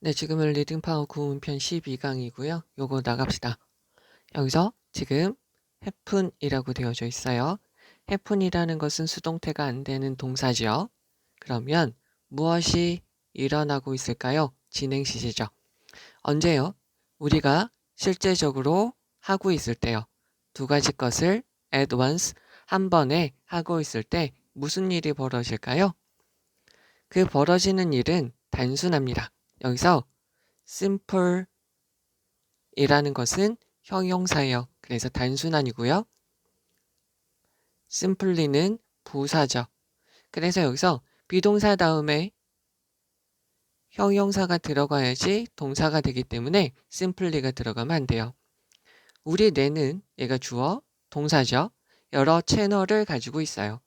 네, 지금은 리딩 파워 구문편 12강이고요. 요거 나갑시다. 여기서 지금 happen이라고 되어져 있어요. happen이라는 것은 수동태가 안 되는 동사죠. 그러면 무엇이 일어나고 있을까요? 진행 시제죠. 언제요? 우리가 실제적으로 하고 있을 때요. 두 가지 것을 at once 한 번에 하고 있을 때 무슨 일이 벌어질까요? 그 벌어지는 일은 단순합니다. 여기서 simple 이라는 것은 형용사예요. 그래서 단순한이고요. simply는 부사죠. 그래서 여기서 비동사 다음에 형용사가 들어가야지 동사가 되기 때문에 simply가 들어가면 안 돼요. 우리 뇌는 얘가 주어, 동사죠. 여러 채널을 가지고 있어요.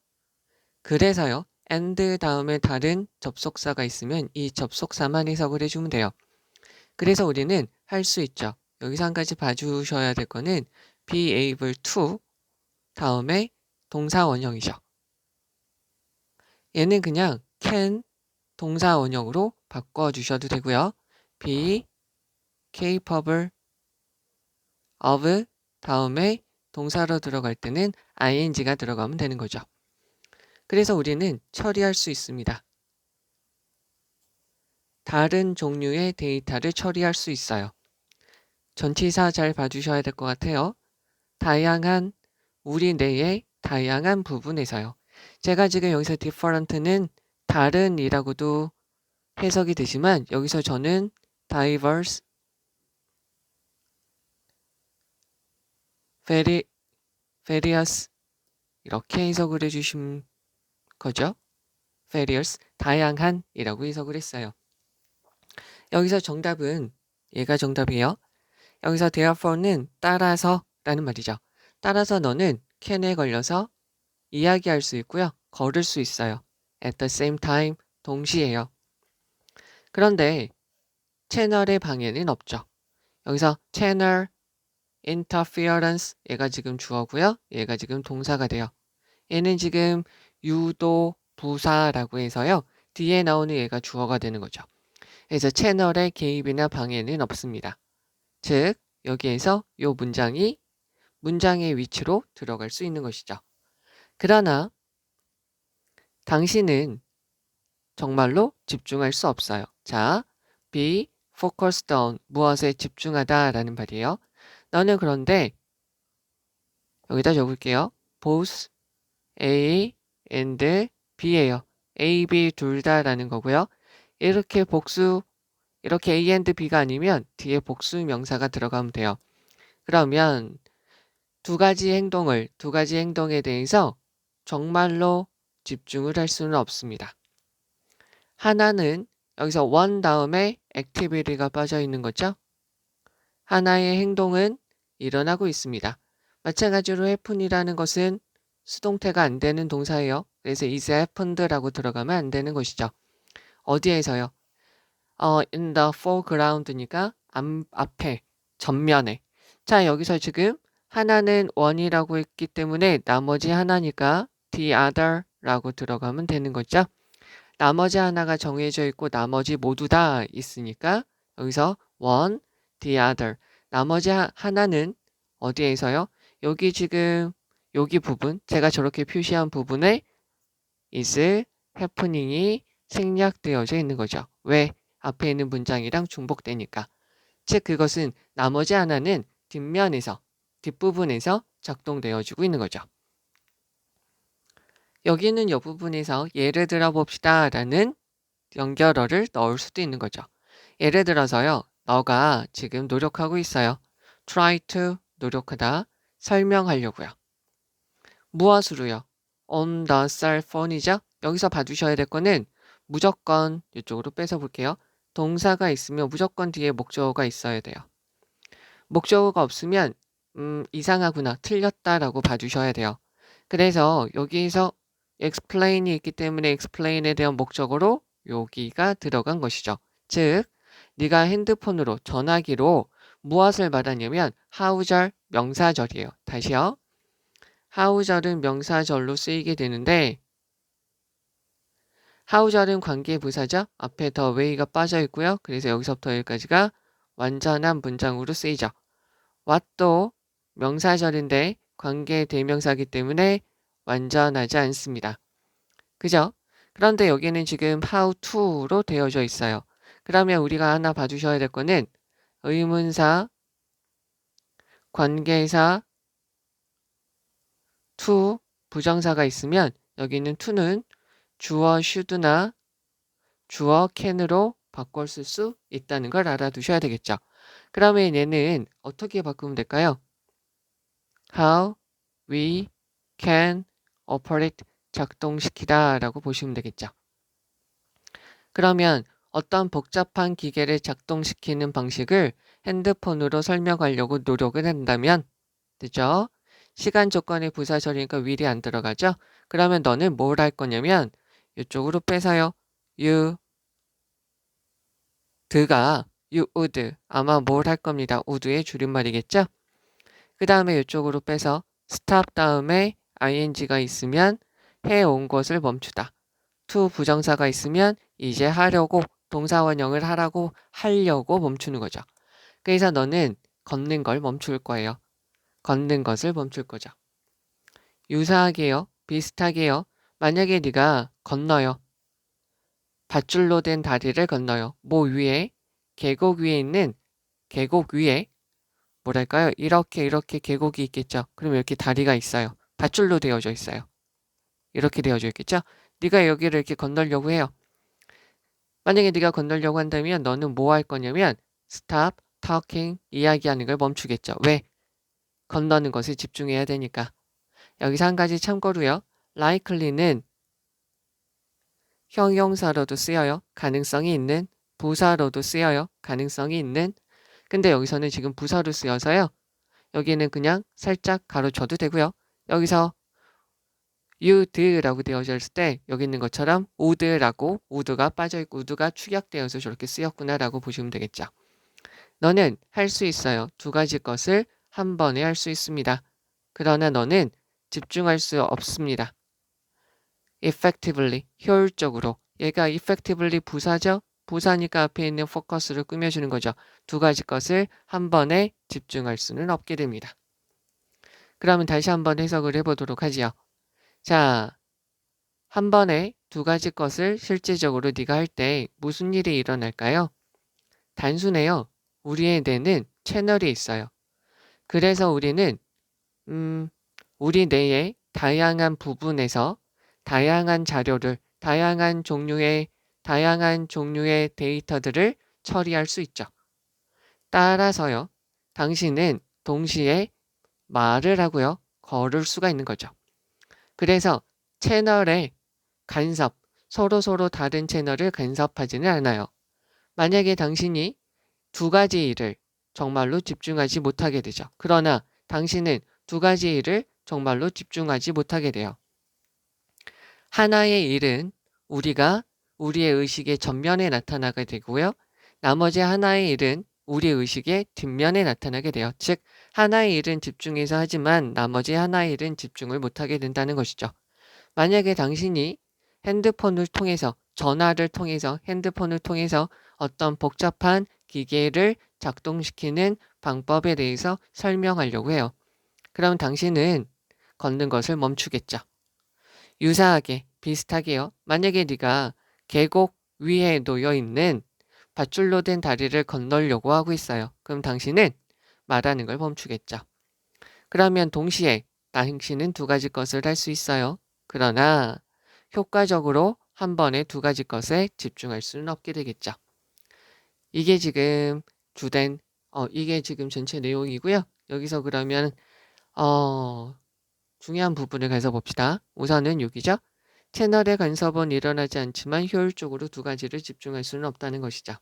그래서요. and 다음에 다른 접속사가 있으면 이 접속사만 해석을 해주면 돼요. 그래서 우리는 할 수 있죠. 여기서 한 가지 봐주셔야 될 거는 be able to 다음에 동사 원형이죠. 얘는 그냥 can 동사 원형으로 바꿔주셔도 되고요. be capable of 다음에 동사로 들어갈 때는 ing가 들어가면 되는 거죠. 그래서 우리는 처리할 수 있습니다. 다른 종류의 데이터를 처리할 수 있어요. 전치사 잘 봐주셔야 될 것 같아요. 다양한 우리 뇌의 다양한 부분에서요. 제가 지금 여기서 different는 다른이라고도 해석이 되지만 여기서 저는 diverse, various 이렇게 해석을 해주신 거죠. various, 다양한이라고 해석을 했어요. 여기서 정답은 얘가 정답이에요. 여기서 therefore는 따라서 라는 말이죠. 따라서 너는 캔에 걸려서 이야기할 수 있고요. 걸을 수 있어요. at the same time, 동시에요. 그런데 채널의 방해는 없죠. 여기서 채널 interference 얘가 지금 주어고요. 얘가 지금 동사가 돼요. 얘는 지금 유도 부사라고 해서요. 뒤에 나오는 얘가 주어가 되는 거죠. 그래서 채널의 개입이나 방해는 없습니다. 즉 여기에서 이 문장이 문장의 위치로 들어갈 수 있는 것이죠. 그러나 당신은 정말로 집중할 수 없어요. 자, be focused on 무엇에 집중하다 라는 말이에요. 너는 그런데 여기다 적을게요. both A and B예요. A, B 둘 다라는 거고요. 이렇게 복수, 이렇게 A and B가 아니면 뒤에 복수 명사가 들어가면 돼요. 그러면 두 가지 행동에 대해서 정말로 집중을 할 수는 없습니다. 하나는 여기서 one 다음에 activity가 빠져 있는 거죠. 하나의 행동은 일어나고 있습니다. 마찬가지로 happen이라는 것은 수동태가 안 되는 동사예요. 그래서 is happened라고 들어가면 안 되는 것이죠. 어디에서요? in the foreground니까 앞에, 전면에. 자, 여기서 지금 하나는 one이라고 했기 때문에 나머지 하나니까 the other라고 들어가면 되는 거죠. 나머지 하나가 정해져 있고 나머지 모두 다 있으니까 여기서 one, the other. 나머지 하나는 어디에서요? 여기 지금 여기 부분, 제가 저렇게 표시한 부분에 is happening이 생략되어져 있는 거죠. 왜? 앞에 있는 문장이랑 중복되니까. 즉 그것은 나머지 하나는 뒷면에서, 뒷부분에서 작동되어지고 있는 거죠. 여기는 이 부분에서 예를 들어 봅시다 라는 연결어를 넣을 수도 있는 거죠. 예를 들어서요. 너가 지금 노력하고 있어요. try to 노력하다 설명하려고요. 무엇으로요? on the cell phone이죠. 여기서 봐주셔야 될 거는 무조건 이쪽으로 뺏어 볼게요. 동사가 있으면 무조건 뒤에 목적어가 있어야 돼요. 목적어가 없으면 이상하구나, 틀렸다라고 봐주셔야 돼요. 그래서 여기에서 explain이 있기 때문에 explain에 대한 목적어로 여기가 들어간 것이죠. 즉 네가 핸드폰으로 전화기로 무엇을 말하냐면 how절 명사절이에요. 다시요. how절은 명사절로 쓰이게 되는데 how절은 관계부사죠. 앞에 the way가 빠져 있고요. 그래서 여기서부터 여기까지가 완전한 문장으로 쓰이죠. what도 명사절인데 관계 대명사기 때문에 완전하지 않습니다. 그죠? 그런데 여기는 지금 how to로 되어져 있어요. 그러면 우리가 하나 봐주셔야 될 거는 의문사, 관계사, to, 부정사가 있으면 여기는 to는 주어 should나 주어 can으로 바꿔 쓸 수 있다는 걸 알아두셔야 되겠죠. 그러면 얘는 어떻게 바꾸면 될까요? How we can operate 작동시키다 라고 보시면 되겠죠. 그러면 어떤 복잡한 기계를 작동시키는 방식을 핸드폰으로 설명하려고 노력을 한다면 되죠? 시간 조건의 부사절이니까 will이 안 들어가죠? 그러면 너는 뭘 할 거냐면 이쪽으로 빼서요. you, 드가 you would 아마 뭘 할 겁니다. would의 줄임말이겠죠? 그 다음에 이쪽으로 빼서 stop 다음에 ing가 있으면 해온 것을 멈추다. to 부정사가 있으면 이제 하려고 동사원형을 하려고 멈추는 거죠. 그래서 너는 걷는 걸 멈출 거예요. 걷는 것을 멈출 거죠. 유사하게요. 비슷하게요. 만약에 네가 건너요. 밧줄로 된 다리를 건너요. 뭐 위에 계곡 위에 있는 계곡 위에 뭐랄까요? 이렇게 계곡이 있겠죠. 그럼 이렇게 다리가 있어요. 밧줄로 되어져 있어요. 이렇게 되어져 있겠죠. 네가 여기를 이렇게 건너려고 해요. 만약에 네가 건너려고 한다면 너는 뭐 할 거냐면 stop talking 이야기하는 걸 멈추겠죠. 왜? 건너는 것에 집중해야 되니까. 여기서 한 가지 참고로요. likely는 형용사로도 쓰여요. 가능성이 있는. 부사로도 쓰여요. 가능성이 있는. 근데 여기서는 지금 부사로 쓰여서요. 여기는 그냥 살짝 가로쳐도 되고요. 여기서 you'd라고 되어져 있을 때 여기 있는 것처럼 would라고 would가 빠져있고 would가 축약되어서 저렇게 쓰였구나라고 보시면 되겠죠. 너는 할 수 있어요. 두 가지 것을 한 번에 할 수 있습니다. 그러나 너는 집중할 수 없습니다. effectively, 효율적으로. 얘가 effectively 부사죠? 부사니까 앞에 있는 focus를 꾸며주는 거죠. 두 가지 것을 한 번에 집중할 수는 없게 됩니다. 그러면 다시 한번 해석을 해보도록 하지요. 자, 한 번에 두 가지 것을 실제적으로 네가 할 때 무슨 일이 일어날까요? 단순해요. 우리의 뇌는 채널이 있어요. 그래서 우리는 우리 뇌의 다양한 부분에서 다양한 자료를 다양한 종류의 데이터들을 처리할 수 있죠. 따라서요. 당신은 동시에 말을 하고요. 걸을 수가 있는 거죠. 그래서 채널의 간섭, 서로 다른 채널을 간섭하지는 않아요. 만약에 당신이 두 가지 일을 정말로 집중하지 못하게 되죠. 그러나 당신은 두 가지 일을 정말로 집중하지 못하게 돼요. 하나의 일은 우리가 우리의 의식의 전면에 나타나게 되고요. 나머지 하나의 일은 우리의 의식의 뒷면에 나타나게 돼요. 즉 하나의 일은 집중해서 하지만 나머지 하나의 일은 집중을 못하게 된다는 것이죠. 만약에 당신이 핸드폰을 통해서 전화를 통해서 핸드폰을 통해서 어떤 복잡한 기계를 작동시키는 방법에 대해서 설명하려고 해요. 그럼 당신은 걷는 것을 멈추겠죠. 유사하게 비슷하게요. 만약에 네가 계곡 위에 놓여 있는 밧줄로 된 다리를 건너려고 하고 있어요. 그럼 당신은 말하는 걸 멈추겠죠. 그러면 동시에 당신은 두 가지 것을 할 수 있어요. 그러나 효과적으로 한 번에 두 가지 것에 집중할 수는 없게 되겠죠. 이게 지금 이게 지금 전체 내용이고요. 여기서 그러면 중요한 부분을 가서 봅시다. 우선은 여기죠. 채널의 간섭은 일어나지 않지만 효율적으로 두 가지를 집중할 수는 없다는 것이죠.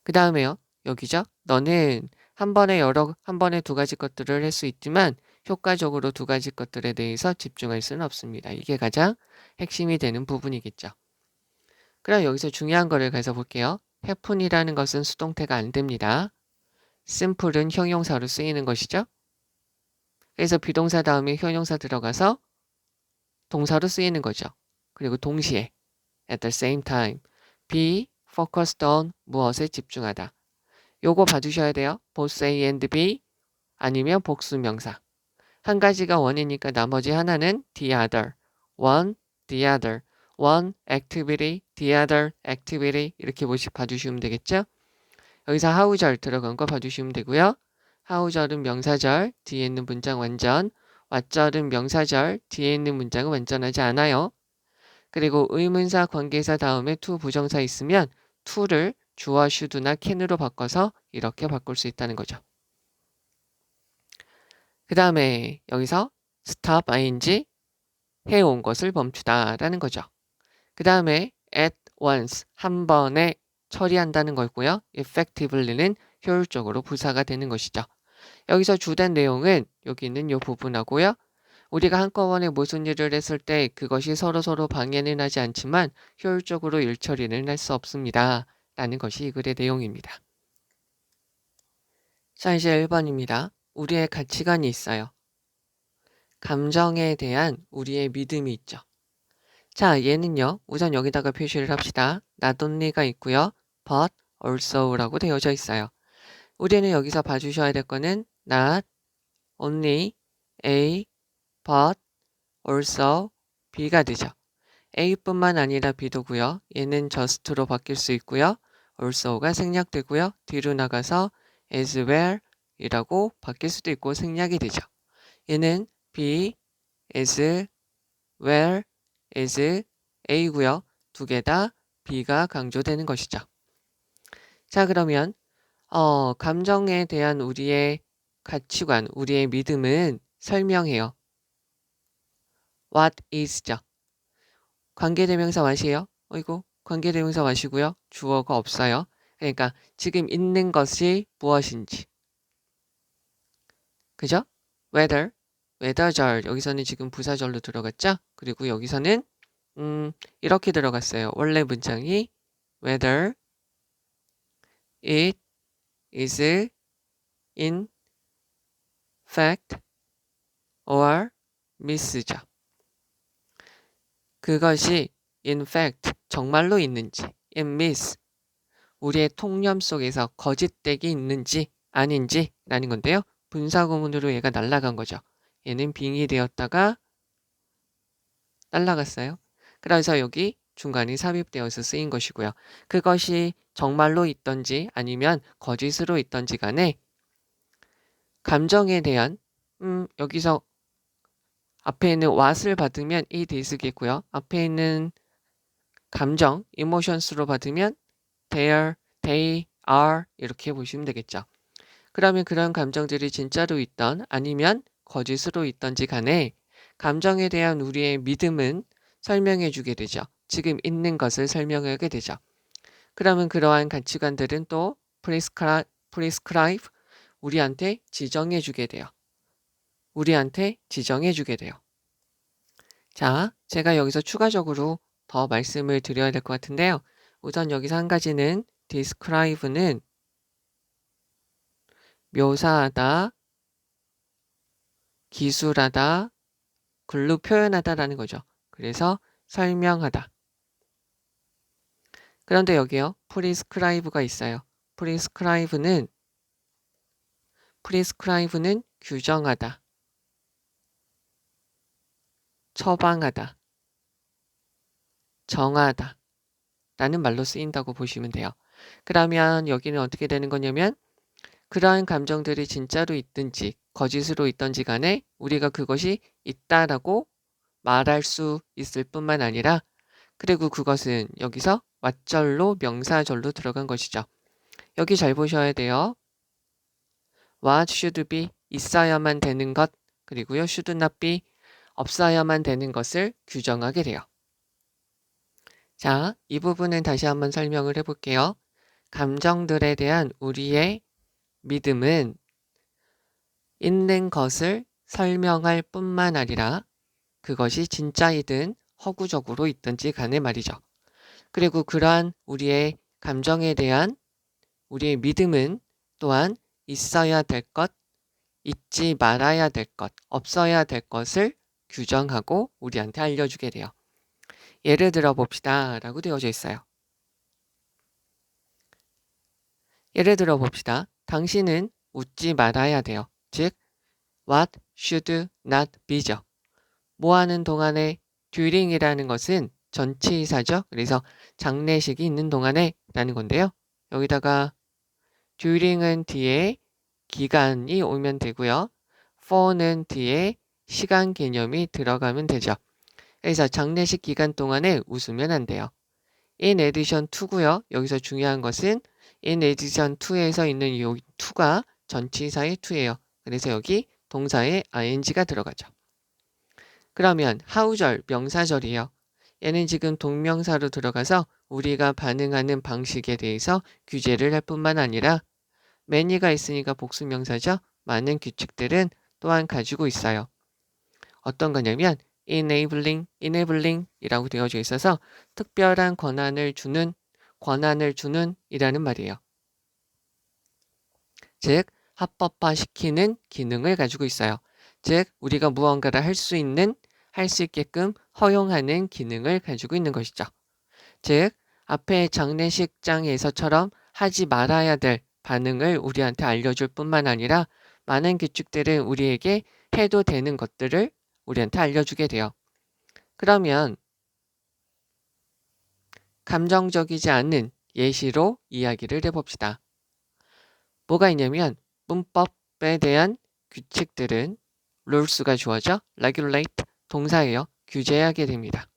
그 다음에요. 여기죠. 너는 한 번에 두 가지 것들을 할 수 있지만 효과적으로 두 가지 것들에 대해서 집중할 수는 없습니다. 이게 가장 핵심이 되는 부분이겠죠. 그럼 여기서 중요한 거를 가서 볼게요. 해픈이라는 것은 수동태가 안 됩니다. simple은 형용사로 쓰이는 것이죠. 그래서 비동사 다음에 형용사 들어가서 동사로 쓰이는 거죠. 그리고 동시에 at the same time. be focused on 무엇에 집중하다. 요거 봐두셔야 돼요. both A and B 아니면 복수명사. 한 가지가 원이니까 나머지 하나는 the other. one, the other. one activity, the other activity 이렇게 봐주시면 되겠죠? 여기서 how절 들어간 거 봐주시면 되고요. how절은 명사절, 뒤에 있는 문장 완전, what절은 명사절, 뒤에 있는 문장은 완전하지 않아요. 그리고 의문사, 관계사 다음에 to 부정사 있으면 to를 주어 should나 can으로 바꿔서 이렇게 바꿀 수 있다는 거죠. 그 다음에 여기서 stop ing 해온 것을 멈추다 라는 거죠. 그 다음에 at once 한 번에 처리한다는 거고요. effectively는 효율적으로 부사가 되는 것이죠. 여기서 주된 내용은 여기 있는 이 부분하고요. 우리가 한꺼번에 무슨 일을 했을 때 그것이 서로 방해는 하지 않지만 효율적으로 일 처리는 할 수 없습니다. 라는 것이 이 글의 내용입니다. 자, 이제 1번입니다. 우리의 가치관이 있어요. 감정에 대한 우리의 믿음이 있죠. 자, 얘는요. 우선 여기다가 표시를 합시다. not only가 있고요. but also라고 되어져 있어요. 우리는 여기서 봐주셔야 될 거는 not only A, but also B가 되죠. A뿐만 아니라 B도고요. 얘는 just로 바뀔 수 있고요. also가 생략되고요. 뒤로 나가서 as well 이라고 바뀔 수도 있고 생략이 되죠. 얘는 B, as well as A고요. 두 개 다 B가 강조되는 것이죠. 자, 그러면 감정에 대한 우리의 가치관, 우리의 믿음은 설명해요. What is죠. 관계대명사 what이에요. 어이구, 관계대명사 what이고요. 주어가 없어요. 그러니까 지금 있는 것이 무엇인지. 그죠? whether, whether절 여기서는 지금 부사절로 들어갔죠? 그리고 여기서는 이렇게 들어갔어요. 원래 문장이 whether it is in fact or mis죠. 그것이 in fact 정말로 있는지 in miss 우리의 통념 속에서 거짓되게 있는지 아닌지 라는 건데요. 분사구문으로 얘가 날아간 거죠. 얘는 빙이 되었다가 날아갔어요. 그래서 여기 중간이 삽입되어서 쓰인 것이고요. 그것이 정말로 있던지 아니면 거짓으로 있던지 간에 감정에 대한 여기서 앞에 있는 what을 받으면 it is겠고요. 앞에 있는 감정, emotions로 받으면 they are 이렇게 보시면 되겠죠. 그러면 그런 감정들이 진짜로 있던 아니면 거짓으로 있던지 간에 감정에 대한 우리의 믿음은 설명해 주게 되죠. 지금 있는 것을 설명하게 되죠. 그러면 그러한 가치관들은 또 prescribe 우리한테 지정해 주게 돼요. 우리한테 지정해 주게 돼요. 자, 제가 여기서 추가적으로 더 말씀을 드려야 될 것 같은데요. 우선 여기서 한 가지는 describe는 묘사하다, 기술하다, 글로 표현하다라는 거죠. 그래서 설명하다. 그런데 여기요. prescribe가 있어요. prescribe는 규정하다, 처방하다, 정하다 라는 말로 쓰인다고 보시면 돼요. 그러면 여기는 어떻게 되는 거냐면 그러한 감정들이 진짜로 있든지 거짓으로 있든지 간에 우리가 그것이 있다라고 말할 수 있을 뿐만 아니라 그리고 그것은 여기서 what절로 명사절로 들어간 것이죠. 여기 잘 보셔야 돼요. what should be 있어야만 되는 것 그리고요 should not be 없어야만 되는 것을 규정하게 돼요. 자, 이 부분은 다시 한번 설명을 해볼게요. 감정들에 대한 우리의 믿음은 있는 것을 설명할 뿐만 아니라 그것이 진짜이든 허구적으로 있든지 간에 말이죠. 그리고 그러한 우리의 감정에 대한 우리의 믿음은 또한 있어야 될 것, 있지 말아야 될 것, 없어야 될 것을 규정하고 우리한테 알려주게 돼요. 예를 들어 봅시다 라고 되어져 있어요. 예를 들어 봅시다. 당신은 웃지 말아야 돼요. 즉, what should not be죠. 뭐 하는 동안에 during이라는 것은 전치사죠. 그래서 장례식이 있는 동안에 라는 건데요. 여기다가 during은 뒤에 기간이 오면 되고요. for는 뒤에 시간 개념이 들어가면 되죠. 그래서 장례식 기간 동안에 웃으면 안 돼요. in addition to고요. 여기서 중요한 것은 in addition to에서 있는 이 to가 전치사의 to예요. 그래서 여기 동사에 ing가 들어가죠. 그러면 how절 명사절이에요. 얘는 지금 동명사로 들어가서 우리가 반응하는 방식에 대해서 규제를 할 뿐만 아니라 many가 있으니까 복수명사죠. 많은 규칙들은 또한 가지고 있어요. 어떤 거냐면 enabling 이라고 되어져 있어서 특별한 권한을 주는 이라는 말이에요. 즉 합법화시키는 기능을 가지고 있어요. 즉 우리가 무언가를 할 수 있게끔 허용하는 기능을 가지고 있는 것이죠. 즉 앞에 장례식장에서처럼 하지 말아야 될 반응을 우리한테 알려줄 뿐만 아니라 많은 규칙들은 우리에게 해도 되는 것들을 우리한테 알려주게 돼요. 그러면 감정적이지 않은 예시로 이야기를 해봅시다. 뭐가 있냐면 문법에 대한 규칙들은 rules가 주어져 regulate 동사예요. 규제하게 됩니다.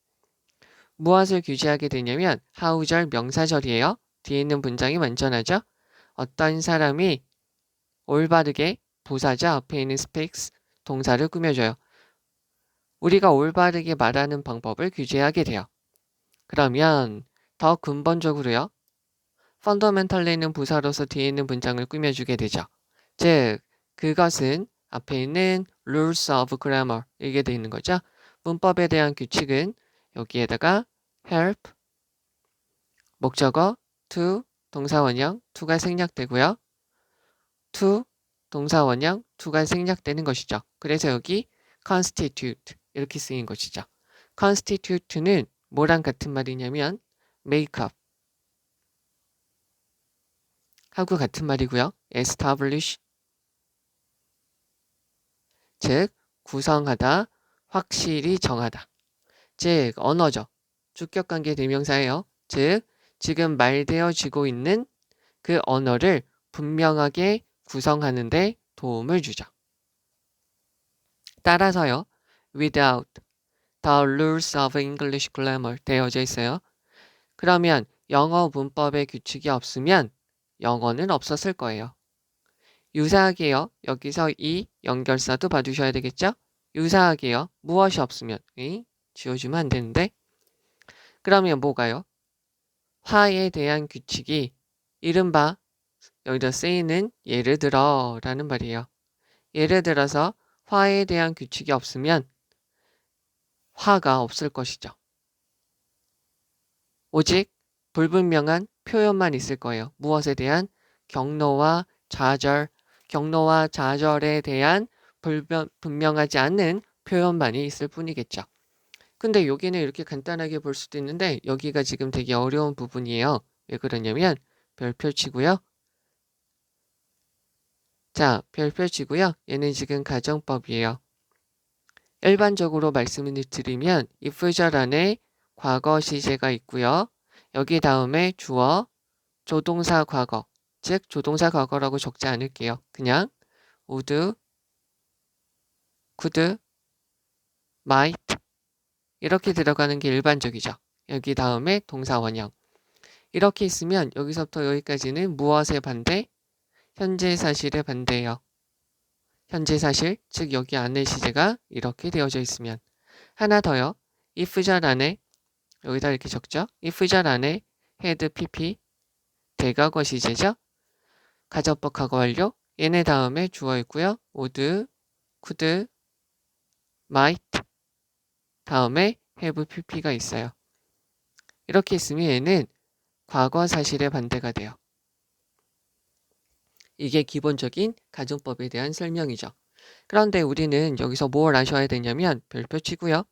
무엇을 규제하게 되냐면 how절 명사절이에요. 뒤에 있는 문장이 완전하죠. 어떤 사람이 올바르게 부사죠. 앞에 있는 speaks 동사를 꾸며줘요. 우리가 올바르게 말하는 방법을 규제하게 돼요. 그러면 더 근본적으로요. fundamentally는 부사로서 뒤에 있는 문장을 꾸며주게 되죠. 즉 그것은 앞에 있는 rules of grammar 이게 되어 있는 거죠. 문법에 대한 규칙은 여기에다가 help 목적어 to 동사원형 to가 생략되고요. to 동사원형 to가 생략되는 것이죠. 그래서 여기 constitute 이렇게 쓰인 것이죠. constitute는 뭐랑 같은 말이냐면 make up 하고 같은 말이고요. establish 즉 구성하다, 확실히 정하다. 즉 언어죠. 주격관계 대명사예요. 즉 지금 말되어지고 있는 그 언어를 분명하게 구성하는 데 도움을 주죠. 따라서요. without the rules of English grammar 되어져 있어요. 그러면 영어 문법의 규칙이 없으면 영어는 없었을 거예요. 유사하게요. 여기서 이 연결사도 봐두셔야 되겠죠? 유사하게요. 무엇이 없으면 지워주면 안 되는데 그러면 뭐가요? 화에 대한 규칙이 이른바 여기다 쓰이는 예를 들어 라는 말이에요. 예를 들어서 화에 대한 규칙이 없으면 화가 없을 것이죠. 오직 불분명한 표현만 있을 거예요. 무엇에 대한 경로와 좌절에 대한 분명하지 않는 표현만이 있을 뿐이겠죠. 근데 여기는 이렇게 간단하게 볼 수도 있는데 여기가 지금 되게 어려운 부분이에요. 왜 그러냐면 별표 치고요. 자, 별표 치고요. 얘는 지금 가정법이에요. 일반적으로 말씀을 드리면 if절 안에 과거 시제가 있고요. 여기 다음에 주어, 조동사 과거, 즉 조동사 과거라고 적지 않을게요. 그냥 would, could, might 이렇게 들어가는 게 일반적이죠. 여기 다음에 동사 원형. 이렇게 있으면 여기서부터 여기까지는 무엇의 반대? 현재 사실의 반대예요. 현재 사실, 즉 여기 안에 시제가 이렇게 되어져 있으면 하나 더요. if절 안에 여기다 이렇게 적죠. if절 안에 had, pp 대과거 시제죠. 가정법 과거 완료. 얘네 다음에 주어 있고요. would, could, might 다음에 have, pp가 있어요. 이렇게 있으면 얘는 과거 사실의 반대가 돼요. 이게 기본적인 가정법에 대한 설명이죠. 그런데 우리는 여기서 뭘 아셔야 되냐면 별표 치고요.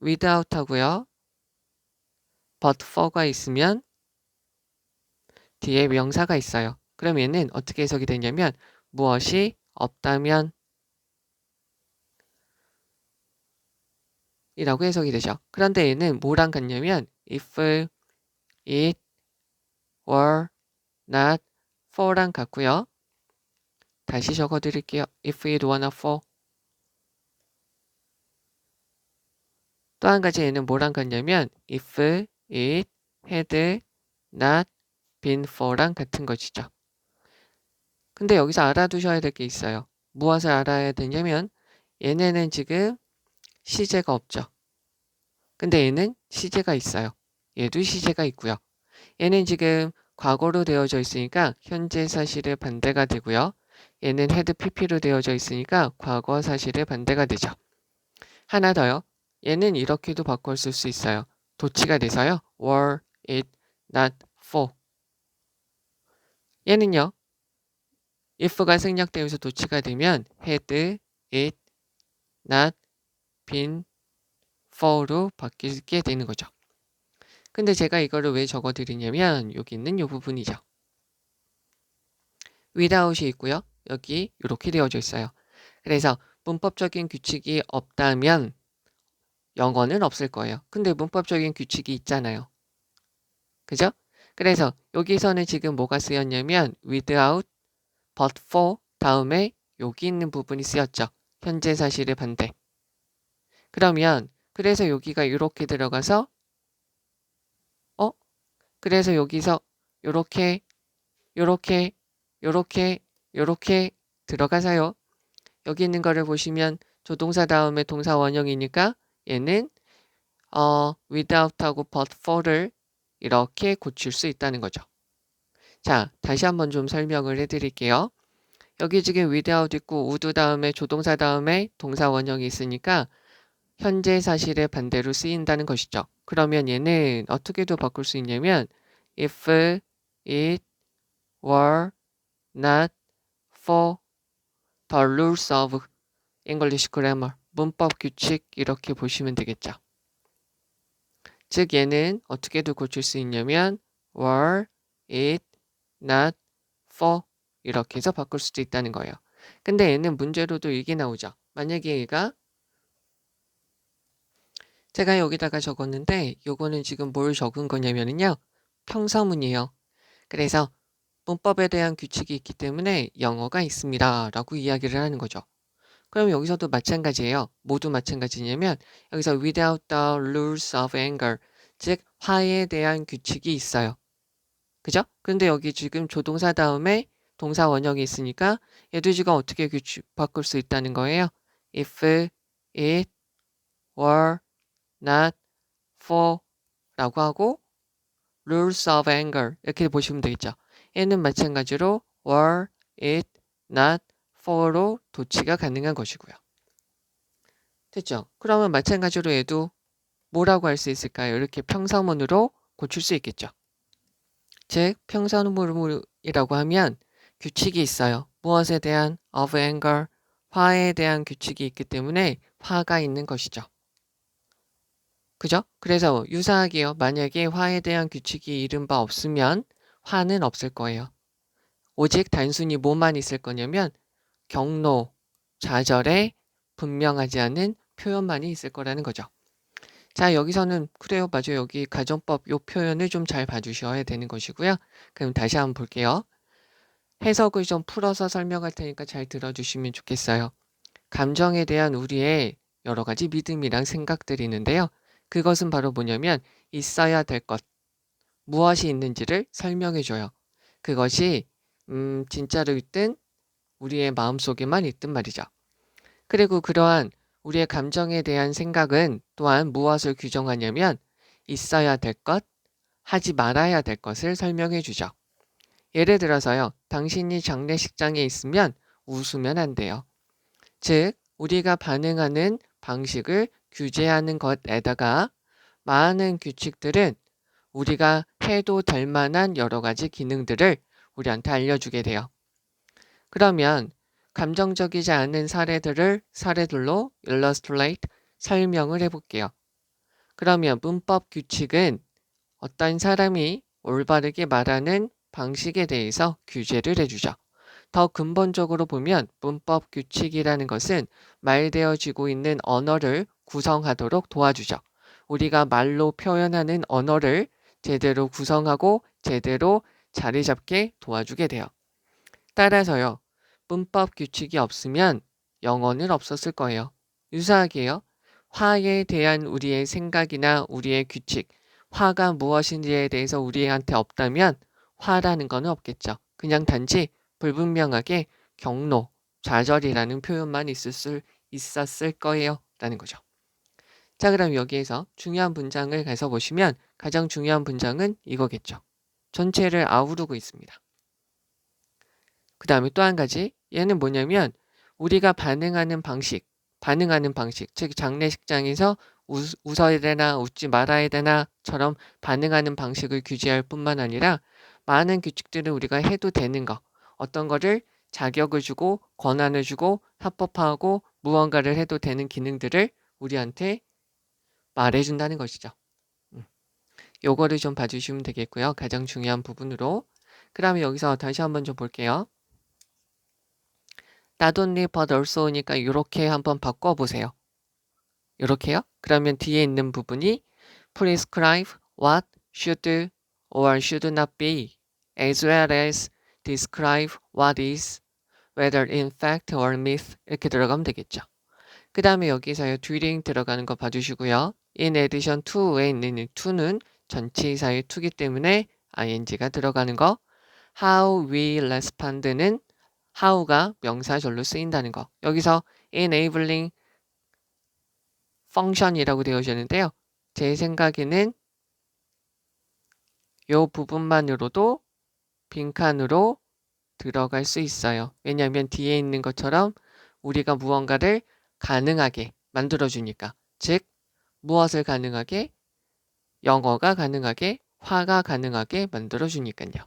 without 하고요. but for가 있으면 뒤에 명사가 있어요. 그럼 얘는 어떻게 해석이 되냐면 무엇이 없다면 이라고 해석이 되죠. 그런데 얘는 뭐랑 같냐면 if it were not for랑 같고요. 다시 적어 드릴게요. if it were not for. 또 한 가지 얘는 뭐랑 같냐면 if it had not been for랑 같은 것이죠. 근데 여기서 알아두셔야 될 게 있어요. 무엇을 알아야 되냐면 얘네는 지금 시제가 없죠. 근데 얘는 시제가 있어요. 얘도 시제가 있고요. 얘는 지금 과거로 되어져 있으니까 현재 사실의 반대가 되고요. 얘는 had pp로 되어져 있으니까 과거 사실의 반대가 되죠. 하나 더요. 얘는 이렇게도 바꿔 쓸 수 있어요. 도치가 돼서요. were it not for. 얘는요. if가 생략되면서 도치가 되면 had it not been for로 바뀌게 되는 거죠. 근데 제가 이거를 왜 적어드리냐면 여기 있는 이 부분이죠. without이 있고요. 여기 이렇게 되어져 있어요. 그래서 문법적인 규칙이 없다면 영어는 없을 거예요. 근데 문법적인 규칙이 있잖아요. 그죠? 그래서 여기서는 지금 뭐가 쓰였냐면 without, but for 다음에 여기 있는 부분이 쓰였죠. 현재 사실의 반대. 그러면 그래서 여기가 이렇게 들어가서 그래서 여기서 요렇게 요렇게 요렇게 요렇게 들어가서요. 여기 있는 거를 보시면 조동사 다음에 동사 원형이니까 얘는 without하고 but for를 이렇게 고칠 수 있다는 거죠. 자, 다시 한번 좀 설명을 해드릴게요. 여기 지금 without 있고 would 다음에 조동사 다음에 동사 원형이 있으니까 현재 사실의 반대로 쓰인다는 것이죠. 그러면 얘는 어떻게도 바꿀 수 있냐면 if it were not for the rules of English grammar, 문법 규칙 이렇게 보시면 되겠죠. 즉 얘는 어떻게도 고칠 수 있냐면 were it not for 이렇게 해서 바꿀 수도 있다는 거예요. 근데 얘는 문제로도 이게 나오죠. 만약에 얘가 제가 여기다가 적었는데 요거는 지금 뭘 적은 거냐면요. 평서문이에요. 그래서 문법에 대한 규칙이 있기 때문에 영어가 있습니다. 라고 이야기를 하는 거죠. 그럼 여기서도 마찬가지예요. 모두 마찬가지냐면 여기서 without the rules of anger, 즉 화해에 대한 규칙이 있어요. 그죠? 근데 여기 지금 조동사 다음에 동사 원형이 있으니까 얘도 지금 어떻게 바꿀 수 있다는 거예요. if it were not for 라고 하고 rules of anger 이렇게 보시면 되겠죠. 얘는 마찬가지로 were it not for로 도치가 가능한 것이고요. 됐죠? 그러면 마찬가지로 얘도 뭐라고 할 수 있을까요? 이렇게 평서문으로 고칠 수 있겠죠. 즉 평서문이라고 하면 규칙이 있어요. 무엇에 대한 of anger, 화에 대한 규칙이 있기 때문에 화가 있는 것이죠. 그죠? 그래서 유사하게요. 만약에 화에 대한 규칙이 이른바 없으면 화는 없을 거예요. 오직 단순히 뭐만 있을 거냐면 경로, 좌절에 분명하지 않은 표현만이 있을 거라는 거죠. 자, 여기서는 그래요. 맞아요. 여기 가정법 요 표현을 좀 잘 봐주셔야 되는 것이고요. 그럼 다시 한번 볼게요. 해석을 좀 풀어서 설명할 테니까 잘 들어주시면 좋겠어요. 감정에 대한 우리의 여러 가지 믿음이랑 생각들이 있는데요. 그것은 바로 뭐냐면 있어야 될 것, 무엇이 있는지를 설명해 줘요. 그것이 진짜로 있든 우리의 마음속에만 있든 말이죠. 그리고 그러한 우리의 감정에 대한 생각은 또한 무엇을 규정하냐면 있어야 될 것, 하지 말아야 될 것을 설명해 주죠. 예를 들어서요. 당신이 장례식장에 있으면 웃으면 안 돼요. 즉 우리가 반응하는 방식을 규제하는 것에다가 많은 규칙들은 우리가 해도 될 만한 여러 가지 기능들을 우리한테 알려주게 돼요. 그러면 감정적이지 않은 사례들로 illustrate 설명을 해볼게요. 그러면 문법 규칙은 어떤 사람이 올바르게 말하는 방식에 대해서 규제를 해주죠. 더 근본적으로 보면 문법 규칙이라는 것은 말되어지고 있는 언어를 구성하도록 도와주죠. 우리가 말로 표현하는 언어를 제대로 구성하고 제대로 자리 잡게 도와주게 돼요. 따라서요, 문법 규칙이 없으면 영어는 없었을 거예요. 유사하게요, 화에 대한 우리의 생각이나 우리의 규칙, 화가 무엇인지에 대해서 우리한테 없다면 화라는 건 없겠죠. 그냥 단지 불분명하게 경로, 좌절이라는 표현만 있었을 거예요. 라는 거죠. 자, 그럼 여기에서 중요한 문장을 가서 보시면 가장 중요한 문장은 이거겠죠. 전체를 아우르고 있습니다. 그 다음에 또 한 가지, 얘는 뭐냐면 우리가 반응하는 방식, 즉 장례식장에서 웃어야 되나 웃지 말아야 되나처럼 반응하는 방식을 규제할 뿐만 아니라 많은 규칙들을 우리가 해도 되는 거, 어떤 거를 자격을 주고 권한을 주고 합법화하고 무언가를 해도 되는 기능들을 우리한테 말해준다는 것이죠. 요거를 좀 봐주시면 되겠고요. 가장 중요한 부분으로. 그러면 여기서 다시 한번 좀 볼게요. not only but also니까 이렇게 한번 바꿔보세요. 이렇게요? 그러면 뒤에 있는 부분이 prescribe what should or should not be as well as describe what is whether in fact or myth 이렇게 들어가면 되겠죠. 그 다음에 여기서요 during 들어가는 거 봐주시고요. in addition to에 있는 이 to는 전치사의 to기 때문에 ing가 들어가는 거. how we respond는 how가 명사절로 쓰인다는 거. 여기서 enabling function이라고 되어 있는데요. 제 생각에는 이 부분만으로도 빈칸으로 들어갈 수 있어요. 왜냐하면 뒤에 있는 것처럼 우리가 무언가를 가능하게 만들어주니까. 즉 무엇을 가능하게? 영어가 가능하게, 화가 가능하게 만들어주니까요.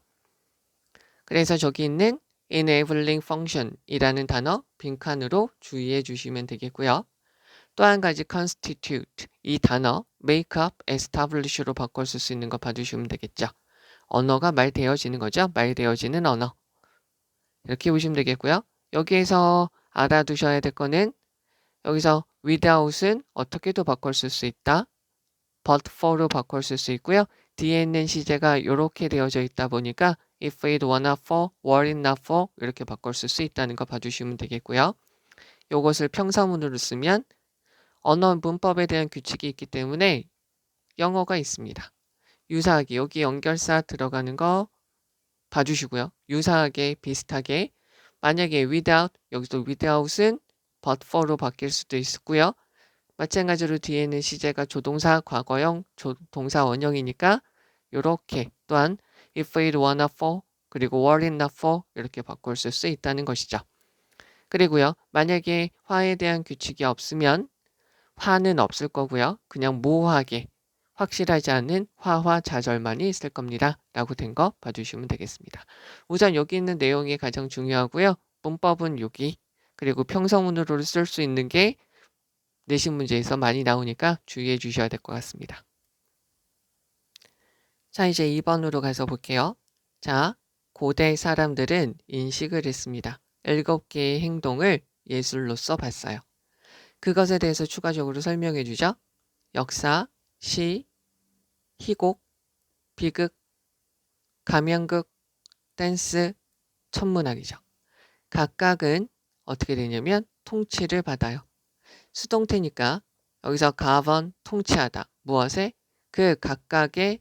그래서 저기 있는 enabling function이라는 단어 빈칸으로 주의해 주시면 되겠고요. 또 한 가지 constitute 이 단어 make up, establish로 바꿔 쓸 수 있는 거 봐주시면 되겠죠. 언어가 말되어지는 거죠. 말되어지는 언어. 이렇게 보시면 되겠고요. 여기에서 알아두셔야 될 거는 여기서 without은 어떻게도 바꿔 쓸 수 있다. but for로 바꿔 쓸 수 있고요. 뒤에 있는 시제가 이렇게 되어져 있다 보니까 if it were not for, were it not for 이렇게 바꿔 쓸 수 있다는 거 봐주시면 되겠고요. 이것을 평사문으로 쓰면 언어 문법에 대한 규칙이 있기 때문에 영어가 있습니다. 유사하게 여기 연결사 들어가는 거 봐주시고요. 유사하게 비슷하게 만약에 without 여기서 without은 but for로 바뀔 수도 있고요. 마찬가지로 뒤에는 시제가 조동사 과거형 동사 원형이니까 이렇게 또한 if it were not for 그리고 were it not for 이렇게 바꿀 수 있다는 것이죠. 그리고요. 만약에 화에 대한 규칙이 없으면 화는 없을 거고요. 그냥 모호하게 확실하지 않은 화와 좌절만이 있을 겁니다. 라고 된 거 봐주시면 되겠습니다. 우선 여기 있는 내용이 가장 중요하고요. 문법은 여기 그리고 평서문으로 쓸 수 있는 게 내신 문제에서 많이 나오니까 주의해 주셔야 될 것 같습니다. 자, 이제 2번으로 가서 볼게요. 자, 고대 사람들은 인식을 했습니다. 7개의 행동을 예술로서 봤어요. 그것에 대해서 추가적으로 설명해 주죠. 역사, 시, 희곡, 비극, 가면극, 댄스, 천문학이죠. 각각은 어떻게 되냐면 통치를 받아요. 수동태니까 여기서 govern, 통치하다. 무엇에? 그 각각의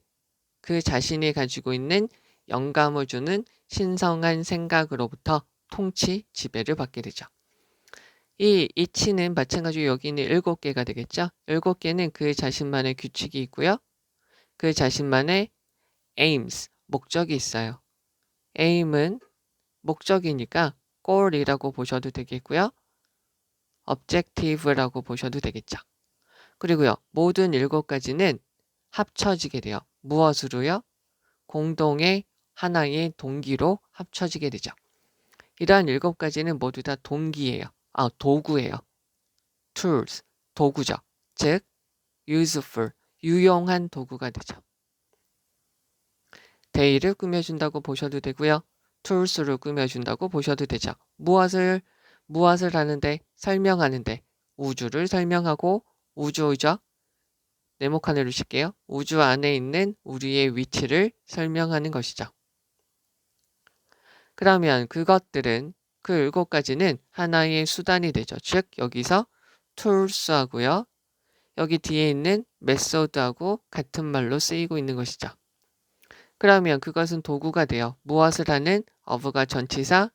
그 자신이 가지고 있는 영감을 주는 신성한 생각으로부터 통치, 지배를 받게 되죠. 이 이치는 마찬가지로 여기 있는 7개가 되겠죠. 7개는 그 자신만의 규칙이 있고요. 그 자신만의 aims, 목적이 있어요. aim은 목적이니까 goal이라고 보셔도 되겠고요. objective라고 보셔도 되겠죠. 그리고요. 모든 7가지는 합쳐지게 돼요. 무엇으로요? 공동의 하나의 동기로 합쳐지게 되죠. 이러한 7가지는 모두 다 동기예요. 도구예요. tools, 도구죠. 즉 useful, 유용한 도구가 되죠. day를 꾸며준다고 보셔도 되고요. tools를 꾸며준다고 보셔도 되죠. 무엇을 하는데, 설명하는데, 우주를 설명하고, 우주죠. 네모칸으로 칠게요. 우주 안에 있는 우리의 위치를 설명하는 것이죠. 그러면 그것들은, 그 7가지는 하나의 수단이 되죠. 즉 여기서 tools하고요. 여기 뒤에 있는 method하고 같은 말로 쓰이고 있는 것이죠. 그러면 그것은 도구가 돼요. 무엇을 하는 of가 전치사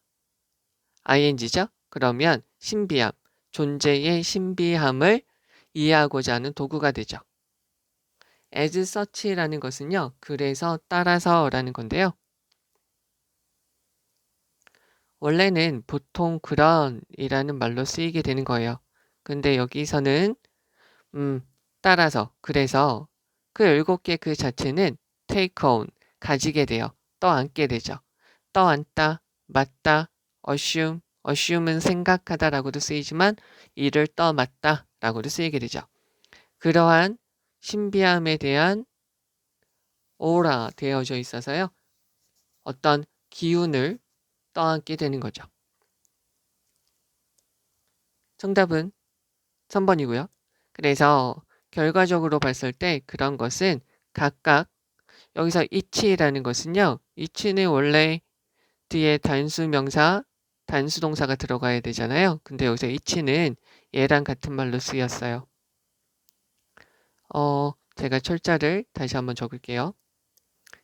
ing죠. 그러면 신비함, 존재의 신비함을 이해하고자 하는 도구가 되죠. as such라는 것은요. 그래서 따라서라는 건데요. 원래는 보통 그런이라는 말로 쓰이게 되는 거예요. 근데 여기서는 따라서, 그래서 그 7개 그 자체는 take on, 가지게 돼요. 떠안게 되죠. 떠안다, 맞다, assume은 생각하다라고도 쓰이지만 이를 떠맞다라고도 쓰이게 되죠. 그러한 신비함에 대한 오라 되어져 있어서요. 어떤 기운을 떠안게 되는 거죠. 정답은 3번이고요. 그래서 결과적으로 봤을 때 그런 것은 각각 여기서 each라는 것은요. each는 원래 뒤에 단수명사, 단수동사가 들어가야 되잖아요. 근데 여기서 each는 얘랑 같은 말로 쓰였어요. 제가 철자를 다시 한번 적을게요.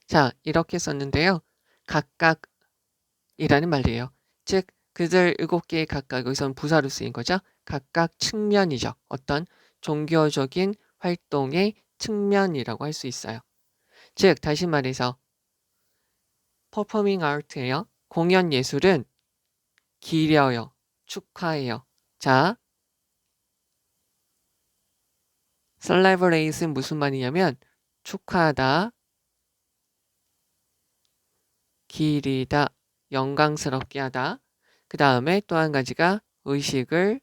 자, 이렇게 썼는데요. 각각이라는 말이에요. 즉, 그들 7개의 각각, 여기서는 부사로 쓰인 거죠. 각각 측면이죠. 어떤 종교적인 활동의 측면이라고 할 수 있어요. 즉, 다시 말해서 퍼포밍 아트예요. 공연 예술은 기려요. 축하해요. 자, celebrate은 무슨 말이냐면 축하하다, 기리다, 영광스럽게 하다. 그 다음에 또 한 가지가 의식을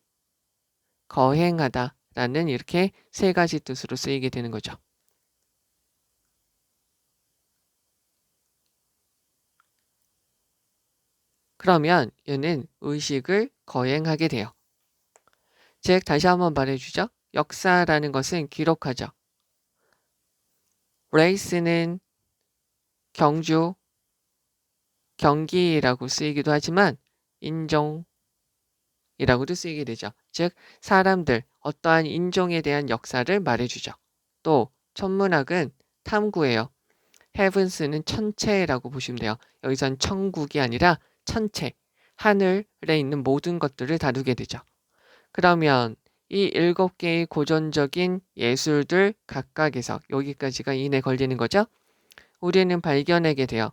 거행하다 라는 이렇게 3가지 뜻으로 쓰이게 되는 거죠. 그러면 얘는 의식을 거행하게 돼요. 즉 다시 한번 말해주죠. 역사라는 것은 기록하죠. 레이스는 경주, 경기라고 쓰이기도 하지만 인종이라고도 쓰이게 되죠. 즉 사람들, 어떠한 인종에 대한 역사를 말해주죠. 또 천문학은 탐구예요. heavens는 천체라고 보시면 돼요. 여기선 천국이 아니라 천체, 하늘에 있는 모든 것들을 다루게 되죠. 그러면 이 7개의 고전적인 예술들 각각에서 여기까지가 인에 걸리는 거죠. 우리는 발견하게 돼요.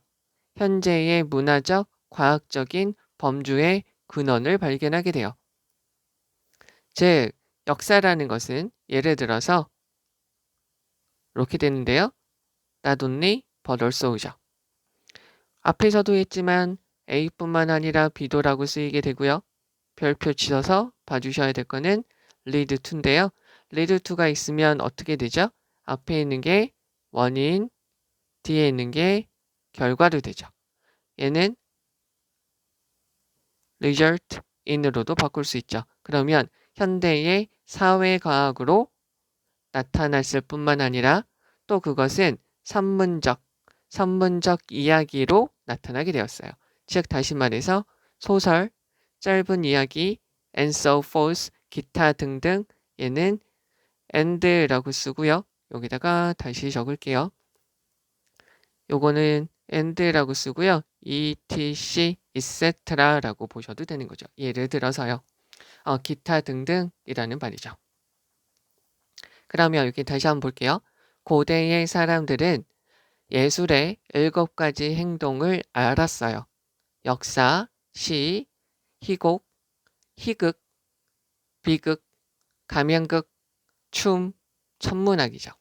현재의 문화적, 과학적인 범주의 근원을 발견하게 돼요. 즉, 역사라는 것은 예를 들어서 이렇게 되는데요. Not only but also죠. 앞에서도 했지만 A뿐만 아니라 B도라고 쓰이게 되고요. 별표 치셔서 봐주셔야 될 거는 lead to인데요. lead to가 있으면 어떻게 되죠? 앞에 있는 게 원인, 뒤에 있는 게 결과로 되죠. 얘는 result in으로도 바꿀 수 있죠. 그러면 현대의 사회과학으로 나타났을 뿐만 아니라 또 그것은 선문적 이야기로 나타나게 되었어요. 즉 다시 말해서 소설, 짧은 이야기, and so forth, 기타 등등 얘는 and라고 쓰고요. 여기다가 다시 적을게요. 요거는 and라고 쓰고요. etc, etc라고 보셔도 되는 거죠. 예를 들어서요. 기타 등등이라는 말이죠. 그러면 여기 다시 한번 볼게요. 고대의 사람들은 예술의 7가지 행동을 알았어요. 역사, 시, 희곡, 희극, 비극, 가면극, 춤, 천문학이죠.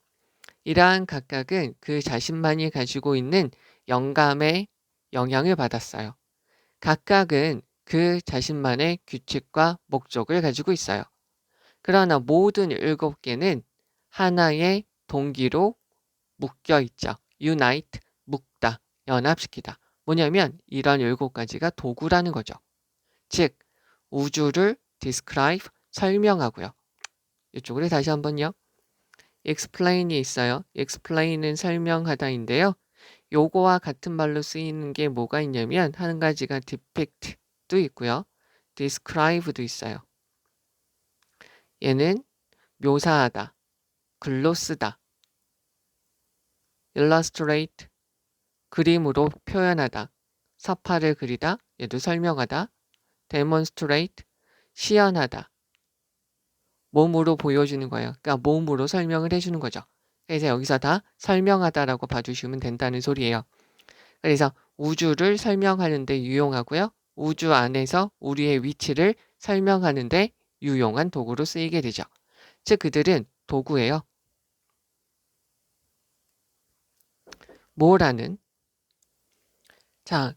이러한 각각은 그 자신만이 가지고 있는 영감의 영향을 받았어요. 각각은 그 자신만의 규칙과 목적을 가지고 있어요. 그러나 모든 7개는 하나의 동기로 묶여 있죠. unite, 묶다, 연합시키다. 뭐냐면 이런 7가지가 도구라는 거죠. 즉 우주를 describe, 설명하고요. 이쪽으로 다시 한번요. explain이 있어요. explain은 설명하다인데요. 요거와 같은 말로 쓰이는 게 뭐가 있냐면 한 가지가 depict도 있고요. describe도 있어요. 얘는 묘사하다, 글로 쓰다. illustrate, 그림으로 표현하다. 사파를 그리다, 얘도 설명하다. demonstrate, 시연하다. 몸으로 보여주는 거예요. 그러니까 몸으로 설명을 해주는 거죠. 그래서 여기서 다 설명하다라고 봐주시면 된다는 소리예요. 그래서 우주를 설명하는 데 유용하고요. 우주 안에서 우리의 위치를 설명하는 데 유용한 도구로 쓰이게 되죠. 즉 그들은 도구예요. 뭐라는? 자,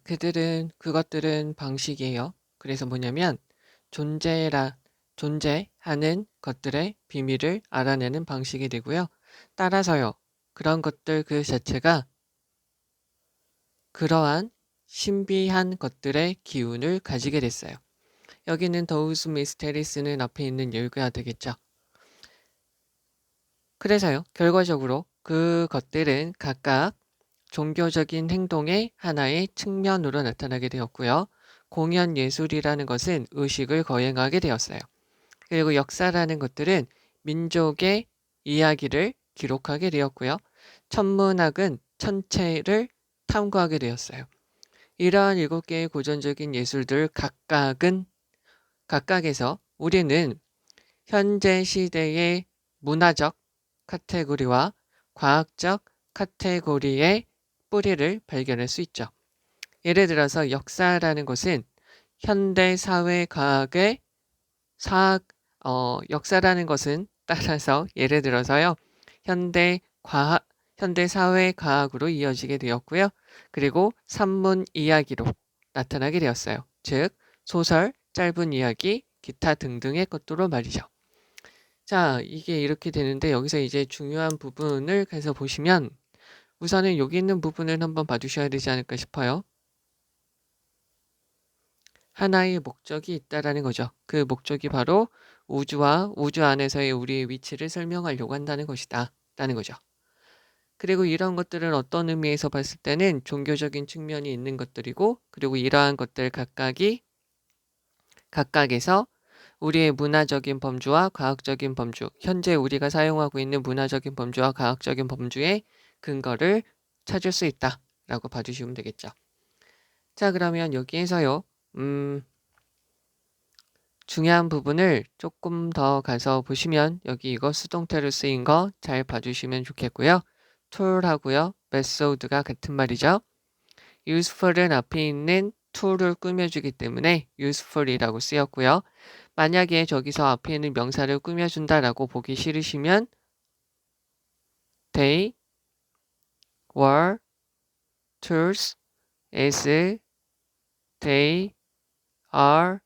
그것들은 방식이에요. 그래서 뭐냐면 존재하는 것들의 비밀을 알아내는 방식이 되고요. 따라서요. 그런 것들 그 자체가 그러한 신비한 것들의 기운을 가지게 됐어요. 여기는 those mysteries는 앞에 있는 열거가 되겠죠. 그래서요. 결과적으로 그것들은 각각 종교적인 행동의 하나의 측면으로 나타나게 되었고요. 공연 예술이라는 것은 의식을 거행하게 되었어요. 그리고 역사라는 것들은 민족의 이야기를 기록하게 되었고요. 천문학은 천체를 탐구하게 되었어요. 이러한 7개의 고전적인 예술들 각각에서 우리는 현재 시대의 문화적 카테고리와 과학적 카테고리의 뿌리를 발견할 수 있죠. 예를 들어서 역사라는 것은 현대 사회 과학의 역사라는 것은 따라서 예를 들어서요. 현대 사회 과학으로 이어지게 되었고요. 그리고 산문 이야기로 나타나게 되었어요. 즉 소설, 짧은 이야기, 기타 등등의 것들로 말이죠. 자, 이게 이렇게 되는데 여기서 이제 중요한 부분을 가서 보시면 우선은 여기 있는 부분을 한번 봐주셔야 되지 않을까 싶어요. 하나의 목적이 있다라는 거죠. 그 목적이 바로 우주와 우주 안에서의 우리의 위치를 설명하려고 한다는 것이다. 라는 거죠. 그리고 이런 것들은 어떤 의미에서 봤을 때는 종교적인 측면이 있는 것들이고 그리고 이러한 것들 각각에서 우리의 문화적인 범주와 과학적인 범주, 현재 우리가 사용하고 있는 문화적인 범주와 과학적인 범주의 근거를 찾을 수 있다라고 봐주시면 되겠죠. 자, 그러면 여기에서요. 중요한 부분을 조금 더 가서 보시면 여기 이거 수동태로 쓰인 거 잘 봐주시면 좋겠고요. 툴하고요. method가 같은 말이죠. useful은 앞에 있는 tool을 꾸며주기 때문에 useful이라고 쓰였고요. 만약에 저기서 앞에 있는 명사를 꾸며준다라고 보기 싫으시면 they were tools as they are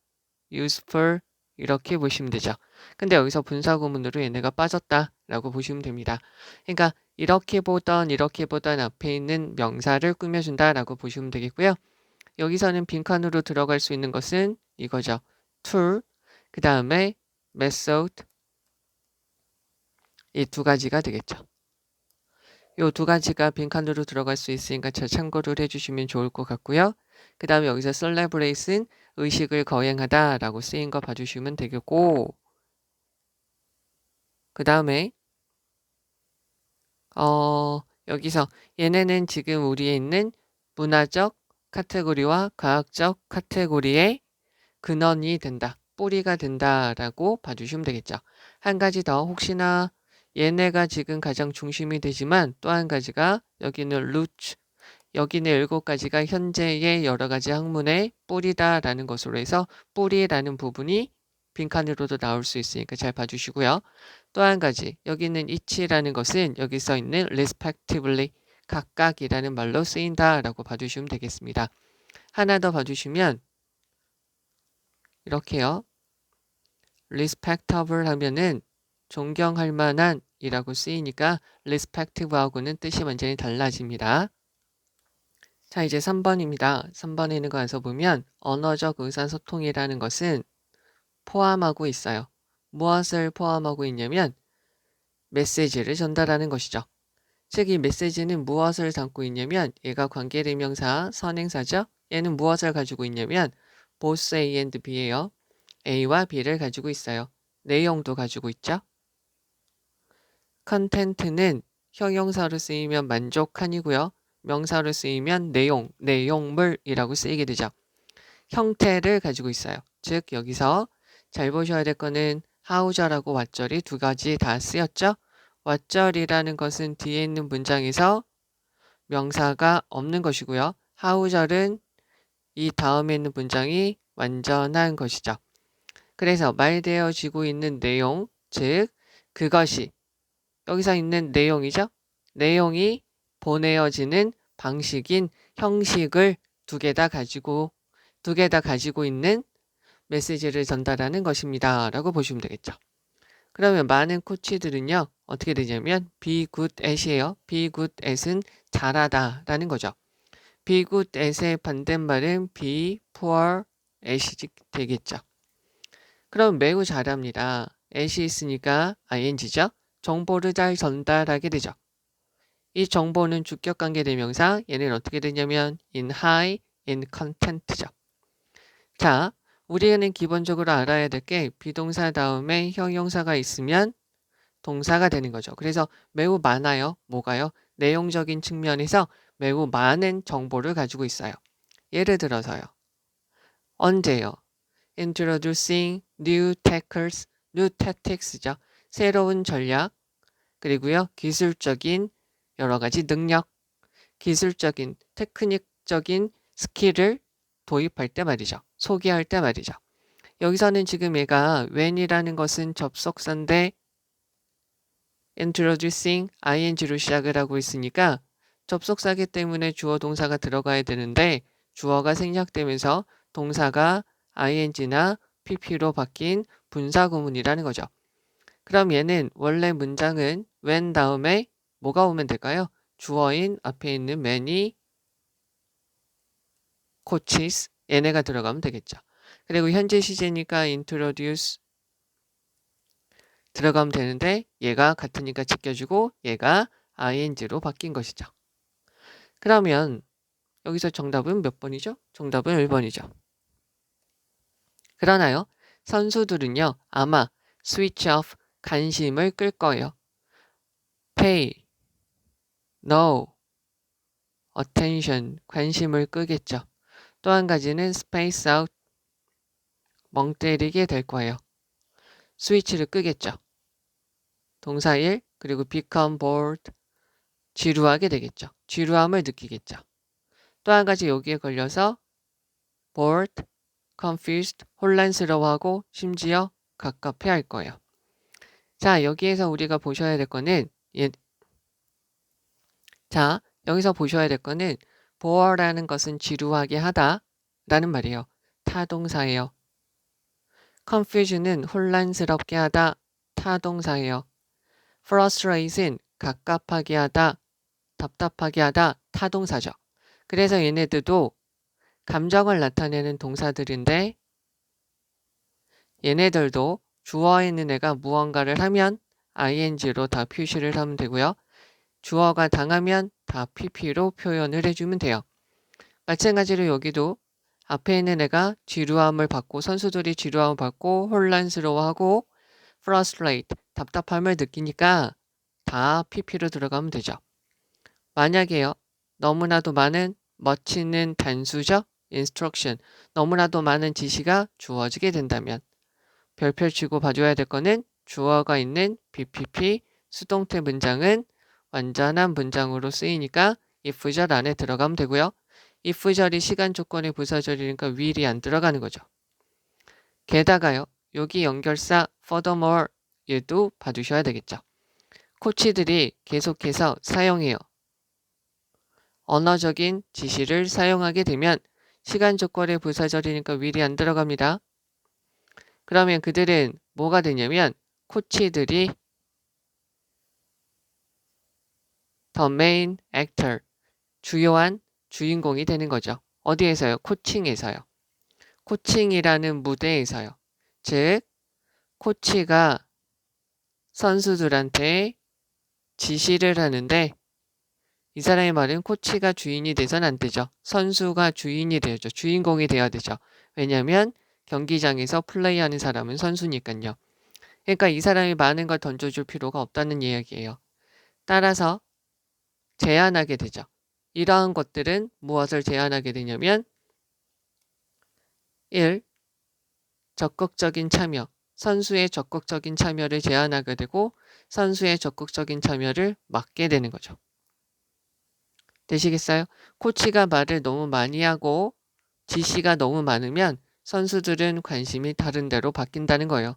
useful 이렇게 보시면 되죠. 근데 여기서 분사구문으로 얘네가 빠졌다라고 보시면 됩니다. 그러니까 이렇게 보던 앞에 있는 명사를 꾸며준다라고 보시면 되겠고요. 여기서는 빈칸으로 들어갈 수 있는 것은 이거죠. tool, 그 다음에 method 이 2가지가 되겠죠. 이 2가지가 빈칸으로 들어갈 수 있으니까 잘 참고를 해주시면 좋을 것 같고요. 그 다음에 여기서 celebrate은 의식을 거행하다 라고 쓰인 거 봐주시면 되겠고 그 다음에 여기서 얘네는 지금 우리에 있는 문화적 카테고리와 과학적 카테고리의 근원이 된다. 뿌리가 된다라고 봐주시면 되겠죠. 한 가지 더 혹시나 얘네가 지금 가장 중심이 되지만 또 한 가지가 여기는 루트 여기는 7가지가 현재의 여러 가지 학문의 뿌리다라는 것으로 해서 뿌리라는 부분이 빈칸으로도 나올 수 있으니까 잘 봐주시고요. 또 한 가지 여기는 each라는 것은 여기 써 있는 respectively 각각이라는 말로 쓰인다라고 봐주시면 되겠습니다. 하나 더 봐주시면 이렇게요. respectable 하면은 존경할 만한 이라고 쓰이니까 respective하고는 뜻이 완전히 달라집니다. 자, 이제 3번입니다. 3번에 있는 거 와서 보면 언어적 의사소통이라는 것은 포함하고 있어요. 무엇을 포함하고 있냐면 메시지를 전달하는 것이죠. 즉, 이 메시지는 무엇을 담고 있냐면 얘가 관계대명사, 선행사죠. 얘는 무엇을 가지고 있냐면 both A and B예요. A와 B를 가지고 있어요. 내용도 가지고 있죠. content는 형용사로 쓰이면 만족한이고요. 명사로 쓰이면 내용, 내용물이라고 쓰이게 되죠. 형태를 가지고 있어요. 즉 여기서 잘 보셔야 될 거는 how절하고 what절이 두 가지 다 쓰였죠. what절이라는 것은 뒤에 있는 문장에서 명사가 없는 것이고요. how절은 이 다음에 있는 문장이 완전한 것이죠. 그래서 말되어지고 있는 내용, 즉 그것이 여기서 있는 내용이죠. 내용이 보내어지는 방식인 형식을 두 개 다 가지고 있는 메시지를 전달하는 것입니다. 라고 보시면 되겠죠. 그러면 많은 코치들은요. 어떻게 되냐면 be good at이에요. be good at은 잘하다 라는 거죠. be good at의 반대말은 be poor at이 되겠죠. 그럼 매우 잘합니다. at이 있으니까 ing죠. 정보를 잘 전달하게 되죠. 이 정보는 주격관계대명사, 얘는 어떻게 되냐면 in high, in content죠. 자, 우리는 기본적으로 알아야 될 게 비동사 다음에 형용사가 있으면 동사가 되는 거죠. 그래서 매우 많아요. 뭐가요? 내용적인 측면에서 매우 많은 정보를 가지고 있어요. 예를 들어서요. 언제요? Introducing new tactics죠. 새로운 전략, 그리고요. 기술적인 여러 가지 능력, 기술적인 테크닉적인 스킬을 도입할 때 말이죠. 소개할 때 말이죠. 여기서는 지금 얘가 when이라는 것은 접속사인데 introducing ing로 시작을 하고 있으니까 접속사기 때문에 주어 동사가 들어가야 되는데 주어가 생략되면서 동사가 ing나 pp로 바뀐 분사구문이라는 거죠. 그럼 얘는 원래 문장은 when 다음에 뭐가 오면 될까요? 주어인 앞에 있는 many, coaches 얘네가 들어가면 되겠죠. 그리고 현재 시제니까 introduce 들어가면 되는데 얘가 같으니까 지켜주고 얘가 ing로 바뀐 것이죠. 그러면 여기서 정답은 몇 번이죠? 정답은 1번이죠. 그러나요? 선수들은요. 아마 switch off 관심을 끌 거예요. pay, no, attention 관심을 끄겠죠. 또 한 가지는 space out 멍 때리게 될 거예요. 스위치를 끄겠죠. 동사 1 그리고 become bored 지루하게 되겠죠. 지루함을 느끼겠죠. 또 한 가지 여기에 걸려서 bored, confused 혼란스러워하고 심지어 갑갑해할 거예요. 자 여기에서 우리가 보셔야 될 거는 자 여기서 보셔야 될 거는 bore라는 것은 지루하게 하다 라는 말이에요. 타동사예요. confusion은 혼란스럽게 하다 타동사예요. frustrate은 갑갑하게 하다, 답답하게 하다 타동사죠. 그래서 얘네들도 감정을 나타내는 동사들인데 얘네들도 주어에 있는 애가 무언가를 하면 ing로 다 표시를 하면 되고요. 주어가 당하면 다 pp로 표현을 해주면 돼요. 마찬가지로 여기도 앞에 있는 애가 지루함을 받고 선수들이 지루함을 받고 혼란스러워하고 frustrate 답답함을 느끼니까 다 pp로 들어가면 되죠. 만약에요. 너무나도 많은 멋지는 단수죠. instruction 너무나도 많은 지시가 주어지게 된다면 별표 치고 봐줘야 될 거는 주어가 있는 bpp 수동태 문장은 완전한 문장으로 쓰이니까 if절 안에 들어가면 되고요. if절이 시간 조건의 부사절이니까 will이 안 들어가는 거죠. 게다가요. 여기 연결사 furthermore 얘도 봐주셔야 되겠죠. 코치들이 계속해서 사용해요. 언어적인 지시를 사용하게 되면 시간 조건의 부사절이니까 will이 안 들어갑니다. 그러면 그들은 뭐가 되냐면 코치들이 the main actor, 주요한 주인공이 되는 거죠. 어디에서요? 코칭에서요. 코칭이라는 무대에서요. 즉, 코치가 선수들한테 지시를 하는데 이 사람의 말은 코치가 주인이 돼서는 안 되죠. 선수가 주인이 되죠. 주인공이 되어야 되죠. 왜냐하면 경기장에서 플레이하는 사람은 선수니까요. 그러니까 이 사람이 많은 걸 던져줄 필요가 없다는 이야기예요. 따라서 제한하게 되죠. 이러한 것들은 무엇을 제한하게 되냐면 1. 적극적인 참여. 선수의 적극적인 참여를 제한하게 되고 선수의 적극적인 참여를 막게 되는 거죠. 되시겠어요? 코치가 말을 너무 많이 하고 지시가 너무 많으면 선수들은 관심이 다른 데로 바뀐다는 거예요.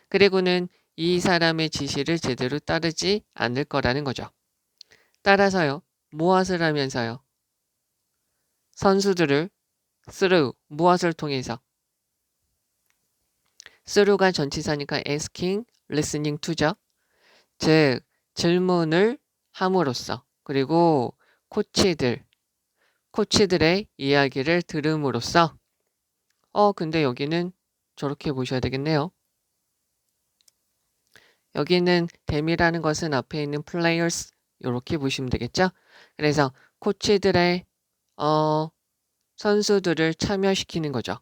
그리고는 이 사람의 지시를 제대로 따르지 않을 거라는 거죠. 따라서요. 무엇을 하면서요? 선수들을 through, 무엇을 통해서? through가 전치사니까 asking, listening to죠. 즉, 질문을 함으로써 그리고 코치들의 이야기를 들음으로써 근데 여기는 저렇게 보셔야 되겠네요. 여기는 them이라는 것은 앞에 있는 players 이렇게 보시면 되겠죠. 그래서 코치들의 선수들을 참여시키는 거죠.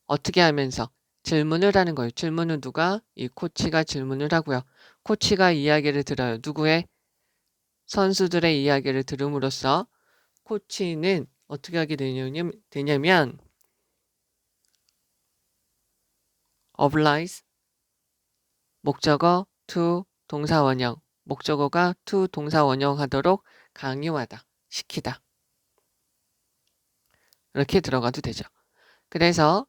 어떻게 하면서? 질문을 하는 거예요. 질문은 누가? 이 코치가 질문을 하고요. 코치가 이야기를 들어요. 누구의? 선수들의 이야기를 들음으로써 코치는 어떻게 하게 되냐면 oblige, 목적어 to 동사 원형, 목적어가 to 동사 원형 하도록 강요하다, 시키다. 이렇게 들어가도 되죠. 그래서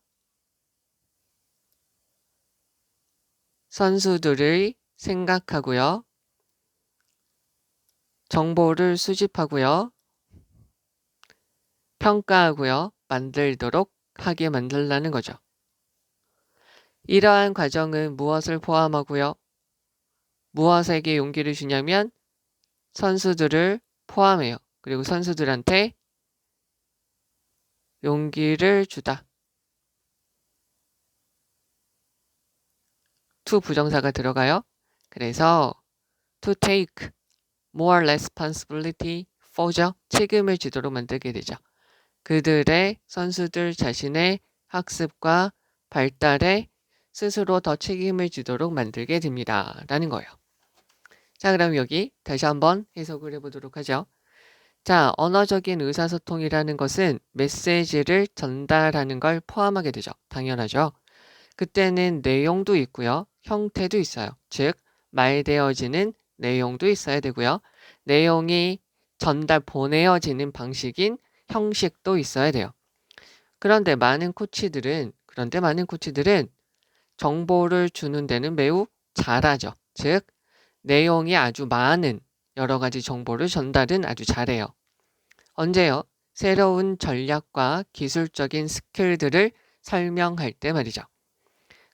선수들의 생각하고요. 정보를 수집하고요. 평가하고요. 만들도록 하게 만들라는 거죠. 이러한 과정은 무엇을 포함하고요? 무엇에게 용기를 주냐면 선수들을 포함해요. 그리고 선수들한테 용기를 주다. to 부정사가 들어가요. 그래서 to take more responsibility for죠. 책임을 지도록 만들게 되죠. 그들의 선수들 자신의 학습과 발달에 스스로 더 책임을 지도록 만들게 됩니다. 라는 거예요. 자, 그럼 여기 다시 한번 해석을 해보도록 하죠. 자, 언어적인 의사소통이라는 것은 메시지를 전달하는 걸 포함하게 되죠. 당연하죠. 그때는 내용도 있고요. 형태도 있어요. 즉, 말되어지는 내용도 있어야 되고요. 내용이 보내어지는 방식인 형식도 있어야 돼요. 그런데 많은 코치들은 정보를 주는 데는 매우 잘하죠. 즉, 내용이 아주 많은 여러 가지 정보를 전달은 아주 잘해요. 언제요? 새로운 전략과 기술적인 스킬들을 설명할 때 말이죠.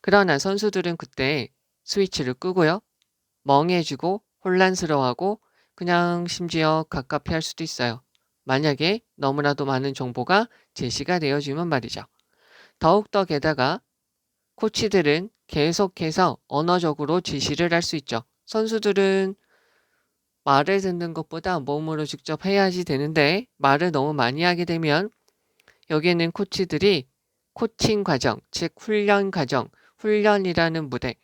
그러나 선수들은 그때 스위치를 끄고요. 멍해지고 혼란스러워하고 그냥 심지어 갑갑해할 수도 있어요. 만약에 너무나도 많은 정보가 제시가 되어지면 말이죠. 더욱더 게다가 코치들은 계속해서 언어적으로 지시를 할 수 있죠. 선수들은 말을 듣는 것보다 몸으로 직접 해야지 되는데 말을 너무 많이 하게 되면 여기에는 코치들이 코칭 과정, 즉 훈련 과정, 훈련이라는 무대,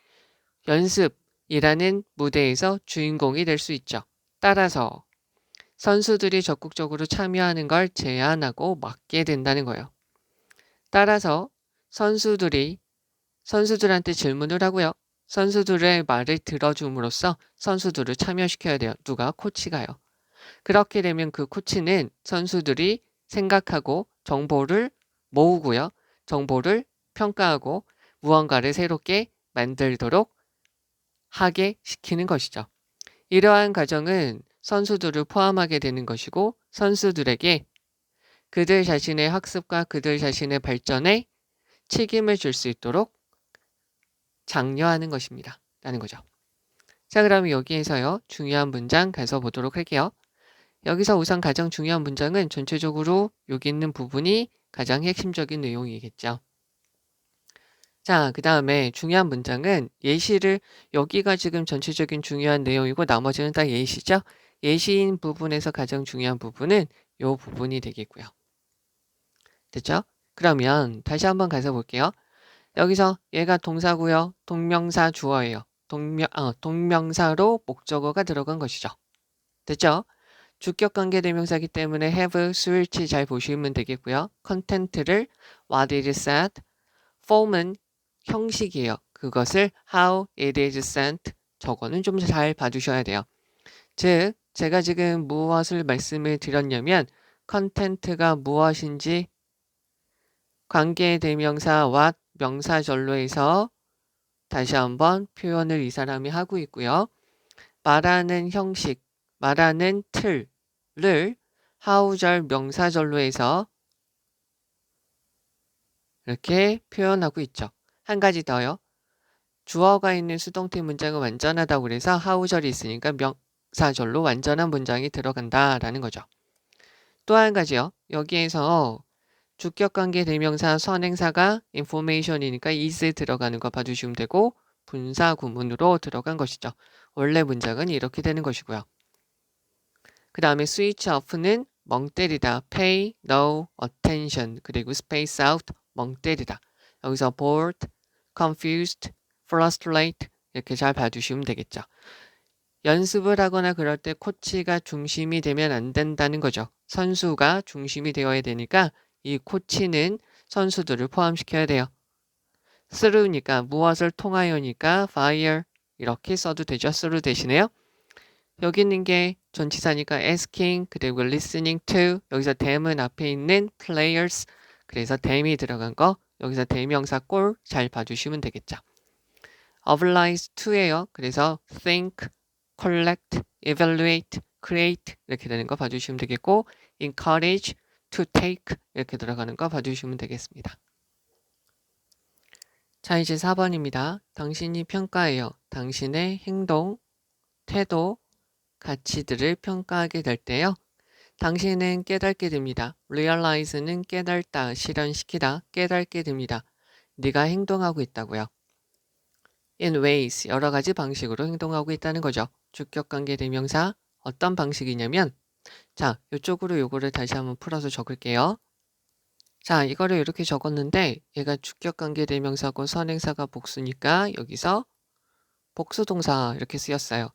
연습이라는 무대에서 주인공이 될 수 있죠. 따라서 선수들이 적극적으로 참여하는 걸 제한하고 막게 된다는 거예요. 따라서 선수들한테 질문을 하고요. 선수들의 말을 들어줌으로써 선수들을 참여시켜야 돼요. 누가? 코치가요. 그렇게 되면 그 코치는 선수들이 생각하고 정보를 모으고요. 정보를 평가하고 무언가를 새롭게 만들도록 하게 시키는 것이죠. 이러한 과정은 선수들을 포함하게 되는 것이고 선수들에게 그들 자신의 학습과 그들 자신의 발전에 책임을 줄 수 있도록 장려하는 것입니다. 라는 거죠. 자, 그럼 여기에서요. 중요한 문장 가서 보도록 할게요. 여기서 우선 가장 중요한 문장은 전체적으로 여기 있는 부분이 가장 핵심적인 내용이겠죠. 자, 그 다음에 중요한 문장은 예시를, 여기가 지금 전체적인 중요한 내용이고 나머지는 다 예시죠. 예시인 부분에서 가장 중요한 부분은 이 부분이 되겠고요. 됐죠? 그러면 다시 한번 가서 볼게요. 여기서 얘가 동사고요. 동명사 주어예요. 동명사로 목적어가 들어간 것이죠. 됐죠? 주격관계대명사이기 때문에 have, switch 잘 보시면 되겠고요. content를 what it is said, form은 형식이에요. 그것을 how it is sent, 저거는 좀 잘 봐주셔야 돼요. 즉, 제가 지금 무엇을 말씀을 드렸냐면 content가 무엇인지 관계대명사 what 명사절로에서 다시 한번 표현을 이 사람이 하고 있고요. 말하는 형식, 말하는 틀을 how절 명사절로 해서 이렇게 표현하고 있죠. 한 가지 더요. 주어가 있는 수동태 문장은 완전하다고 그래서 how절이 있으니까 명사절로 완전한 문장이 들어간다라는 거죠. 또 한 가지요. 여기에서 주격관계 대명사 선행사가 information이니까 is 들어가는 거 봐주시면 되고 분사 구문으로 들어간 것이죠. 원래 문장은 이렇게 되는 것이고요. 그 다음에 switch off는 멍 때리다, pay no attention, 그리고 space out 멍 때리다. 여기서 bored, confused, frustrate 이렇게 잘 봐주시면 되겠죠. 연습을 하거나 그럴 때 코치가 중심이 되면 안 된다는 거죠. 선수가 중심이 되어야 되니까 이 코치는 선수들을 포함시켜야 돼요. through니까 무엇을 통하여니까 fire 이렇게 써도 되죠. through 대신에요. 여기 있는 게 전치사니까 asking 그리고 listening to 여기서 them은 앞에 있는 players 그래서 them이 들어간 거 여기서 대명사 꼴 잘 봐주시면 되겠죠. oblige to예요. 그래서 think, collect, evaluate, create 이렇게 되는 거 봐주시면 되겠고 encourage, to take 이렇게 들어가는 거 봐주시면 되겠습니다. 자, 이제 4번입니다. 당신이 평가해요. 당신의 행동, 태도, 가치들을 평가하게 될 때요. 당신은 깨닫게 됩니다. realize는 깨닫다, 실현시키다, 깨닫게 됩니다. 네가 행동하고 있다고요. in ways, 여러 가지 방식으로 행동하고 있다는 거죠. 주격관계 대명사 어떤 방식이냐면 자, 이쪽으로 요거를 다시 한번 풀어서 적을게요. 자, 이거를 이렇게 적었는데 얘가 주격관계 대명사고 선행사가 복수니까 여기서 복수동사 이렇게 쓰였어요.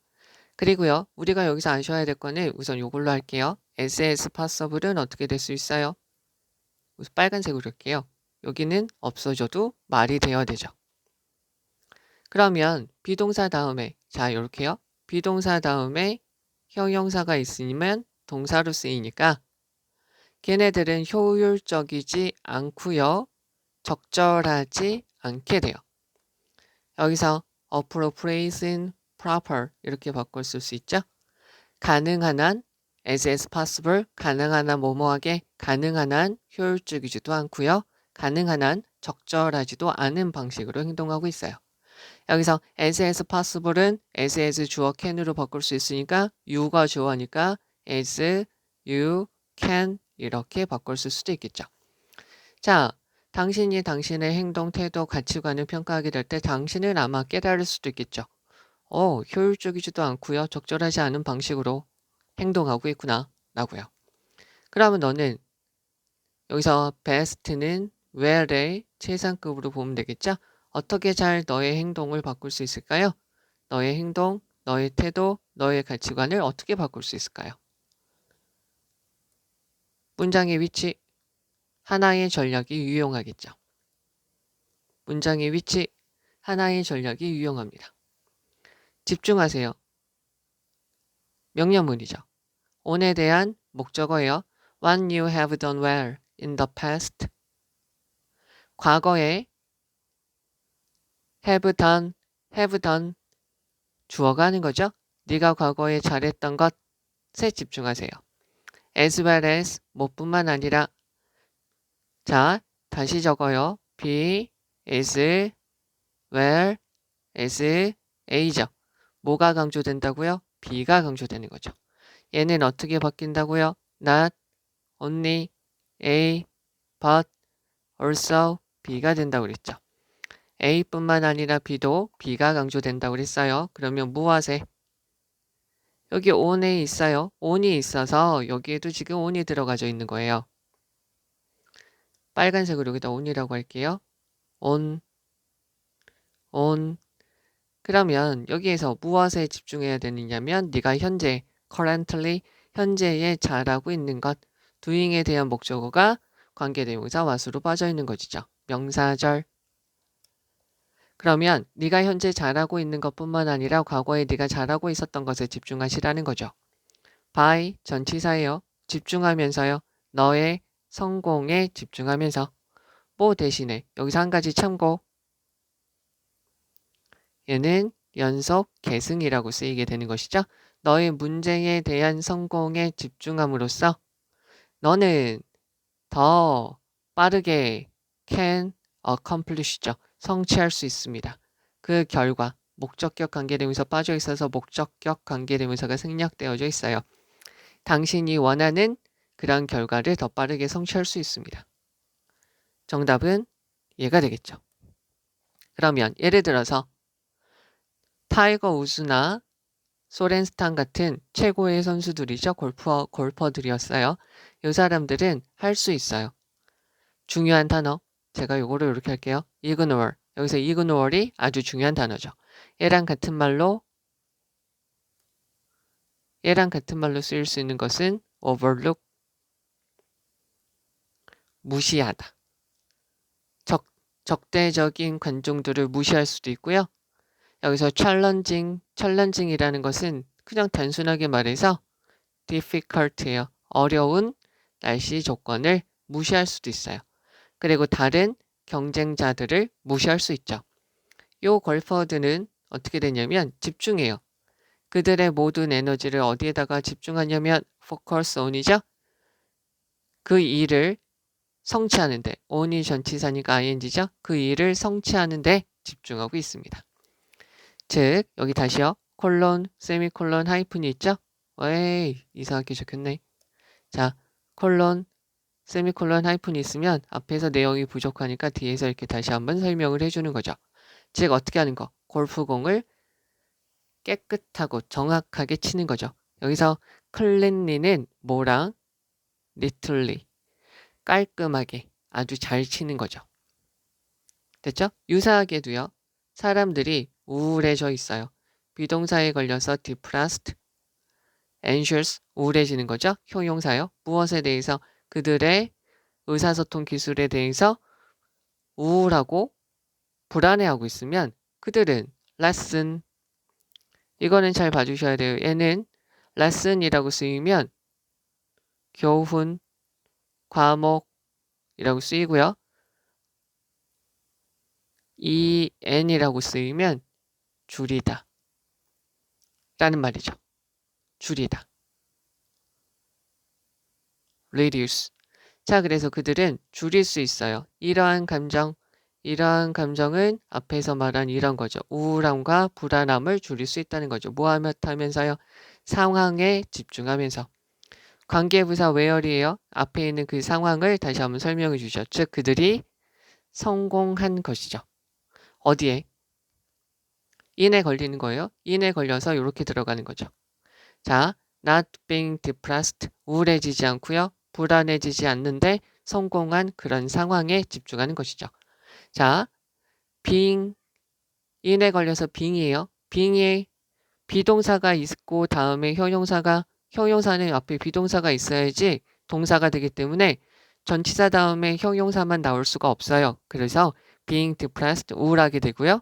그리고요, 우리가 여기서 아셔야 될 거는 우선 요걸로 할게요. as possible은 어떻게 될 수 있어요? 빨간색으로 할게요. 여기는 없어져도 말이 되어야 되죠. 그러면 비동사 다음에 자, 요렇게요. 비동사 다음에 형용사가 있으면 동사로 쓰이니까 걔네들은 효율적이지 않고요. 적절하지 않게 돼요. 여기서 appropriate인 proper 이렇게 바꿔 쓸 수 있죠. 가능한 한 as possible 가능한 한 뭐뭐하게 가능한 한 효율적이지도 않고요. 가능한 한 적절하지도 않은 방식으로 행동하고 있어요. 여기서 as possible은 as 주어 can으로 바꿀 수 있으니까 you가 주어니까 as you can 이렇게 바꿀 수도 있겠죠. 자, 당신이 당신의 행동, 태도, 가치관을 평가하게 될 때 당신은 아마 깨달을 수도 있겠죠. 효율적이지도 않고요. 적절하지 않은 방식으로 행동하고 있구나 라고요. 그러면 너는 여기서 best는 well의 최상급으로 보면 되겠죠. 어떻게 잘 너의 행동을 바꿀 수 있을까요? 너의 행동, 너의 태도, 너의 가치관을 어떻게 바꿀 수 있을까요? 문장의 위치, 하나의 전략이 유용하겠죠. 문장의 위치, 하나의 전략이 유용합니다. 집중하세요. 명령문이죠. on에 대한 목적어예요. What you have done well in the past. 과거에 have done 주어가 하는 거죠. 네가 과거에 잘했던 것에 집중하세요. as well as 뭐뿐만 아니라 자, 다시 적어요. be as well as a죠. 뭐가 강조된다고요? be가 강조되는 거죠. 얘는 어떻게 바뀐다고요? Not only A, but also B가 된다고 그랬죠. A뿐만 아니라 B도 B가 강조된다고 그랬어요. 그러면 무엇에? 여기 on에 있어요. on이 있어서 여기에도 지금 on이 들어가져 있는 거예요. 빨간색으로 여기다 on이라고 할게요. on. 그러면 여기에서 무엇에 집중해야 되느냐면 네가 현재 currently 현재에 잘하고 있는 것 doing에 대한 목적어가 관계대명사 was로 빠져 있는 것이죠. 명사절. 그러면 네가 현재 잘하고 있는 것뿐만 아니라 과거에 네가 잘하고 있었던 것에 집중하시라는 거죠. by 전치사예요. 집중하면서요. 너의 성공에 집중하면서 뭐 대신에 여기서 한 가지 참고 얘는 연속 계승이라고 쓰이게 되는 것이죠. 너의 문제에 대한 성공에 집중함으로써 너는 더 빠르게 can accomplish죠. 성취할 수 있습니다. 그 결과 목적격 관계대명사 빠져 있어서 목적격 관계대명사가 생략되어져 있어요. 당신이 원하는 그런 결과를 더 빠르게 성취할 수 있습니다. 정답은 얘가 되겠죠. 그러면 예를 들어서 타이거 우즈나 소렌스탄 같은 최고의 선수들이죠. 골퍼들이었어요. 이 사람들은 할 수 있어요. 중요한 단어. 제가 요거를 이렇게 할게요. ignore. 여기서 ignore이 아주 중요한 단어죠. 얘랑 같은 말로 쓰일 수 있는 것은 overlook. 무시하다. 적대적인 관중들을 무시할 수도 있고요. 여기서 challenging이라는 것은 그냥 단순하게 말해서 difficult예요. 어려운 날씨 조건을 무시할 수도 있어요. 그리고 다른 경쟁자들을 무시할 수 있죠. 요 골퍼들은 어떻게 되냐면 집중해요. 그들의 모든 에너지를 어디에다가 집중하냐면 focus on이죠. 그 일을 성취하는데 on이 전치사니까 ing죠. 그 일을 성취하는데 집중하고 있습니다. 즉 여기 다시요. 콜론, 세미콜론, 하이픈이 있죠? 에이 이상하게 적혔네. 자 콜론, 세미콜론, 하이픈이 있으면 앞에서 내용이 부족하니까 뒤에서 이렇게 다시 한번 설명을 해주는 거죠. 즉 어떻게 하는 거? 골프공을 깨끗하고 정확하게 치는 거죠. 여기서 클린리는 뭐랑 리틀리 깔끔하게 아주 잘 치는 거죠. 됐죠? 유사하게도요. 사람들이 우울해져 있어요. 비동사에 걸려서 depressed, anxious, 우울해지는 거죠. 형용사요. 무엇에 대해서? 그들의 의사소통 기술에 대해서 우울하고 불안해하고 있으면 그들은 lesson, 이거는 잘 봐주셔야 돼요. 얘는 lesson이라고 쓰이면 교훈, 과목이라고 쓰이고요. en이라고 쓰이면 줄이다 라는 말이죠. 줄이다. reduce. 자, 그래서 그들은 줄일 수 있어요. 이러한 감정은 앞에서 말한 이런 거죠. 우울함과 불안함을 줄일 수 있다는 거죠. 뭐 하면서요? 상황에 집중하면서. 관계부사 where이에요. 앞에 있는 그 상황을 다시 한번 설명해 주죠. 즉 그들이 성공한 것이죠. 어디에? in에 걸리는 거예요. in에 걸려서 이렇게 들어가는 거죠. 자, not being depressed, 우울해지지 않고요. 불안해지지 않는데 성공한 그런 상황에 집중하는 것이죠. 자, being, in에 걸려서 being이에요. being에 비동사가 있고 다음에 형용사는 앞에 비동사가 있어야지 동사가 되기 때문에 전치사 다음에 형용사만 나올 수가 없어요. 그래서 being depressed, 우울하게 되고요.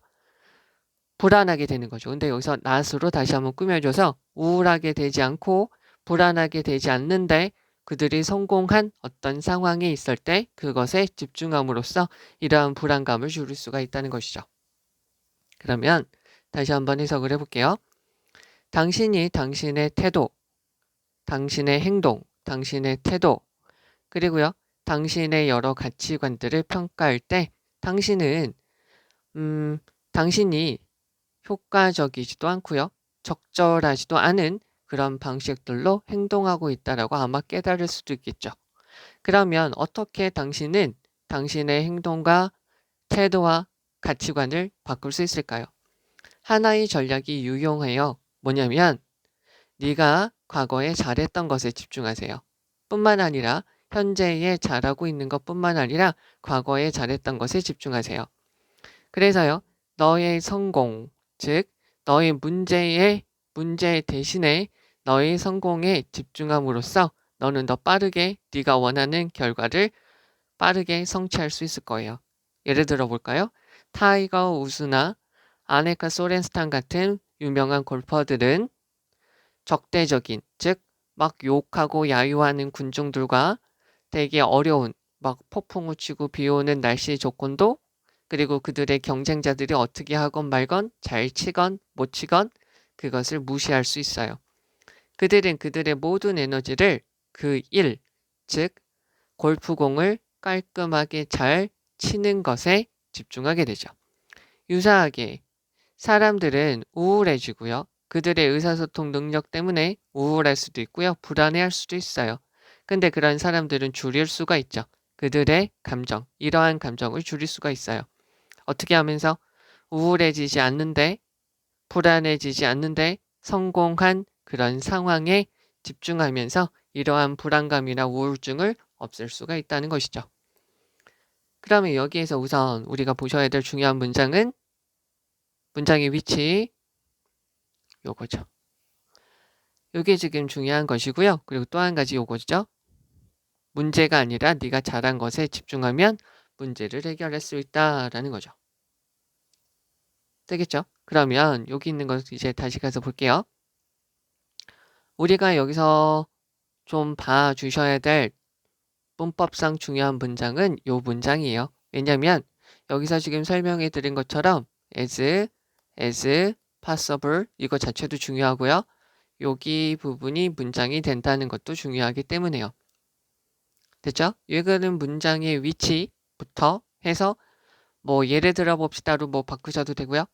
불안하게 되는 거죠. 근데 여기서 not으로 다시 한번 꾸며줘서 우울하게 되지 않고 불안하게 되지 않는데 그들이 성공한 어떤 상황에 있을 때 그것에 집중함으로써 이러한 불안감을 줄일 수가 있다는 것이죠. 그러면 다시 한번 해석을 해볼게요. 당신이 당신의 태도, 당신의 행동, 당신의 태도, 그리고요. 당신의 여러 가치관들을 평가할 때 당신은 당신이 효과적이지도 않고요. 적절하지도 않은 그런 방식들로 행동하고 있다라고 아마 깨달을 수도 있겠죠. 그러면 어떻게 당신은 당신의 행동과 태도와 가치관을 바꿀 수 있을까요? 하나의 전략이 유용해요. 뭐냐면 네가 과거에 잘했던 것에 집중하세요. 뿐만 아니라 현재에 잘하고 있는 것뿐만 아니라 과거에 잘했던 것에 집중하세요. 그래서요. 너의 성공, 즉 너의 문제 대신에 너의 성공에 집중함으로써 너는 더 빠르게 네가 원하는 결과를 빠르게 성취할 수 있을 거예요. 예를 들어 볼까요? 타이거 우즈나 아네카 소렌스탄 같은 유명한 골퍼들은 적대적인, 즉 막 욕하고 야유하는 군중들과 되게 어려운 막 폭풍우 치고 비 오는 날씨 조건도 그리고 그들의 경쟁자들이 어떻게 하건 말건 잘 치건 못 치건 그것을 무시할 수 있어요. 그들은 그들의 모든 에너지를 그 일, 즉 골프공을 깔끔하게 잘 치는 것에 집중하게 되죠. 유사하게 사람들은 우울해지고요. 그들의 의사소통 능력 때문에 우울할 수도 있고요. 불안해할 수도 있어요. 근데 그런 사람들은 줄일 수가 있죠. 그들의 감정, 이러한 감정을 줄일 수가 있어요. 어떻게 하면서 우울해지지 않는데, 불안해지지 않는데 성공한 그런 상황에 집중하면서 이러한 불안감이나 우울증을 없앨 수가 있다는 것이죠. 그러면 여기에서 우선 우리가 보셔야 될 중요한 문장은 문장의 위치, 요거죠. 요게 지금 중요한 것이고요. 그리고 또 한 가지 요거죠. 문제가 아니라 네가 잘한 것에 집중하면 문제를 해결할 수 있다라는 거죠. 되겠죠? 그러면 여기 있는 것 이제 다시 가서 볼게요. 우리가 여기서 좀 봐주셔야 될 문법상 중요한 문장은 요 문장이에요. 왜냐면 여기서 지금 설명해 드린 것처럼 as, possible 이거 자체도 중요하고요. 여기 부분이 문장이 된다는 것도 중요하기 때문에요. 됐죠? 이거는 문장의 위치부터 해서 뭐 예를 들어 봅시다로 뭐 바꾸셔도 되고요.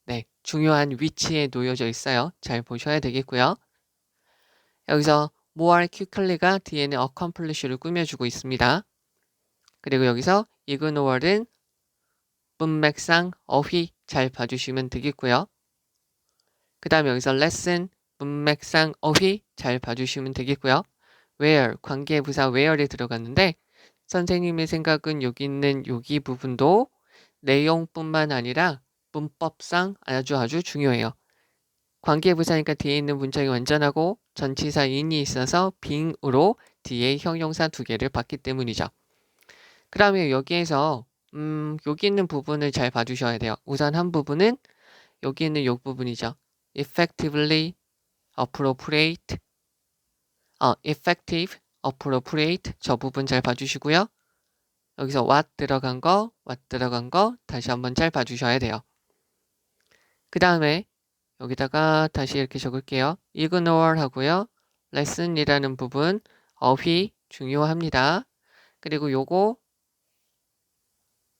네, 중요한 위치에 놓여져 있어요. 잘 보셔야 되겠고요. 여기서 more quickly가 뒤에는 accomplish를 꾸며주고 있습니다. 그리고 여기서 ignore은 문맥상 어휘 잘 봐주시면 되겠고요. 그 다음에 여기서 lesson 문맥상 어휘 잘 봐주시면 되겠고요. where 관계부사 where에 들어갔는데 선생님의 생각은 여기 있는 여기 부분도 내용뿐만 아니라 문법상 아주 중요해요. 관계부사니까 뒤에 있는 문장이 완전하고 전치사 in이 있어서 being으로 뒤에 형용사 두 개를 받기 때문이죠. 그러면 여기에서 여기 있는 부분을 잘 봐주셔야 돼요. 우선 한 부분은 여기 있는 요 부분이죠. effectively, appropriate, effective, appropriate 저 부분 잘 봐주시고요. 여기서 what 들어간 거 다시 한번 잘 봐주셔야 돼요. 그 다음에 여기다가 다시 이렇게 적을게요. ignore 하고요. lesson이라는 부분 어휘 중요합니다. 그리고 요거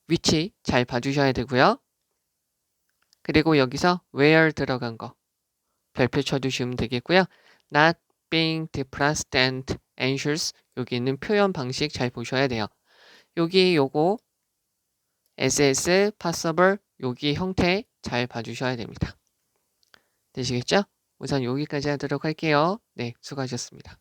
위치 잘 봐주셔야 되고요. 그리고 여기서 where 들어간 거 별표 쳐주시면 되겠고요. not being depressed and anxious 여기 있는 표현 방식 잘 보셔야 돼요. 여기 요거 as possible 여기 형태 잘 봐주셔야 됩니다. 되시겠죠? 우선 여기까지 하도록 할게요. 네, 수고하셨습니다.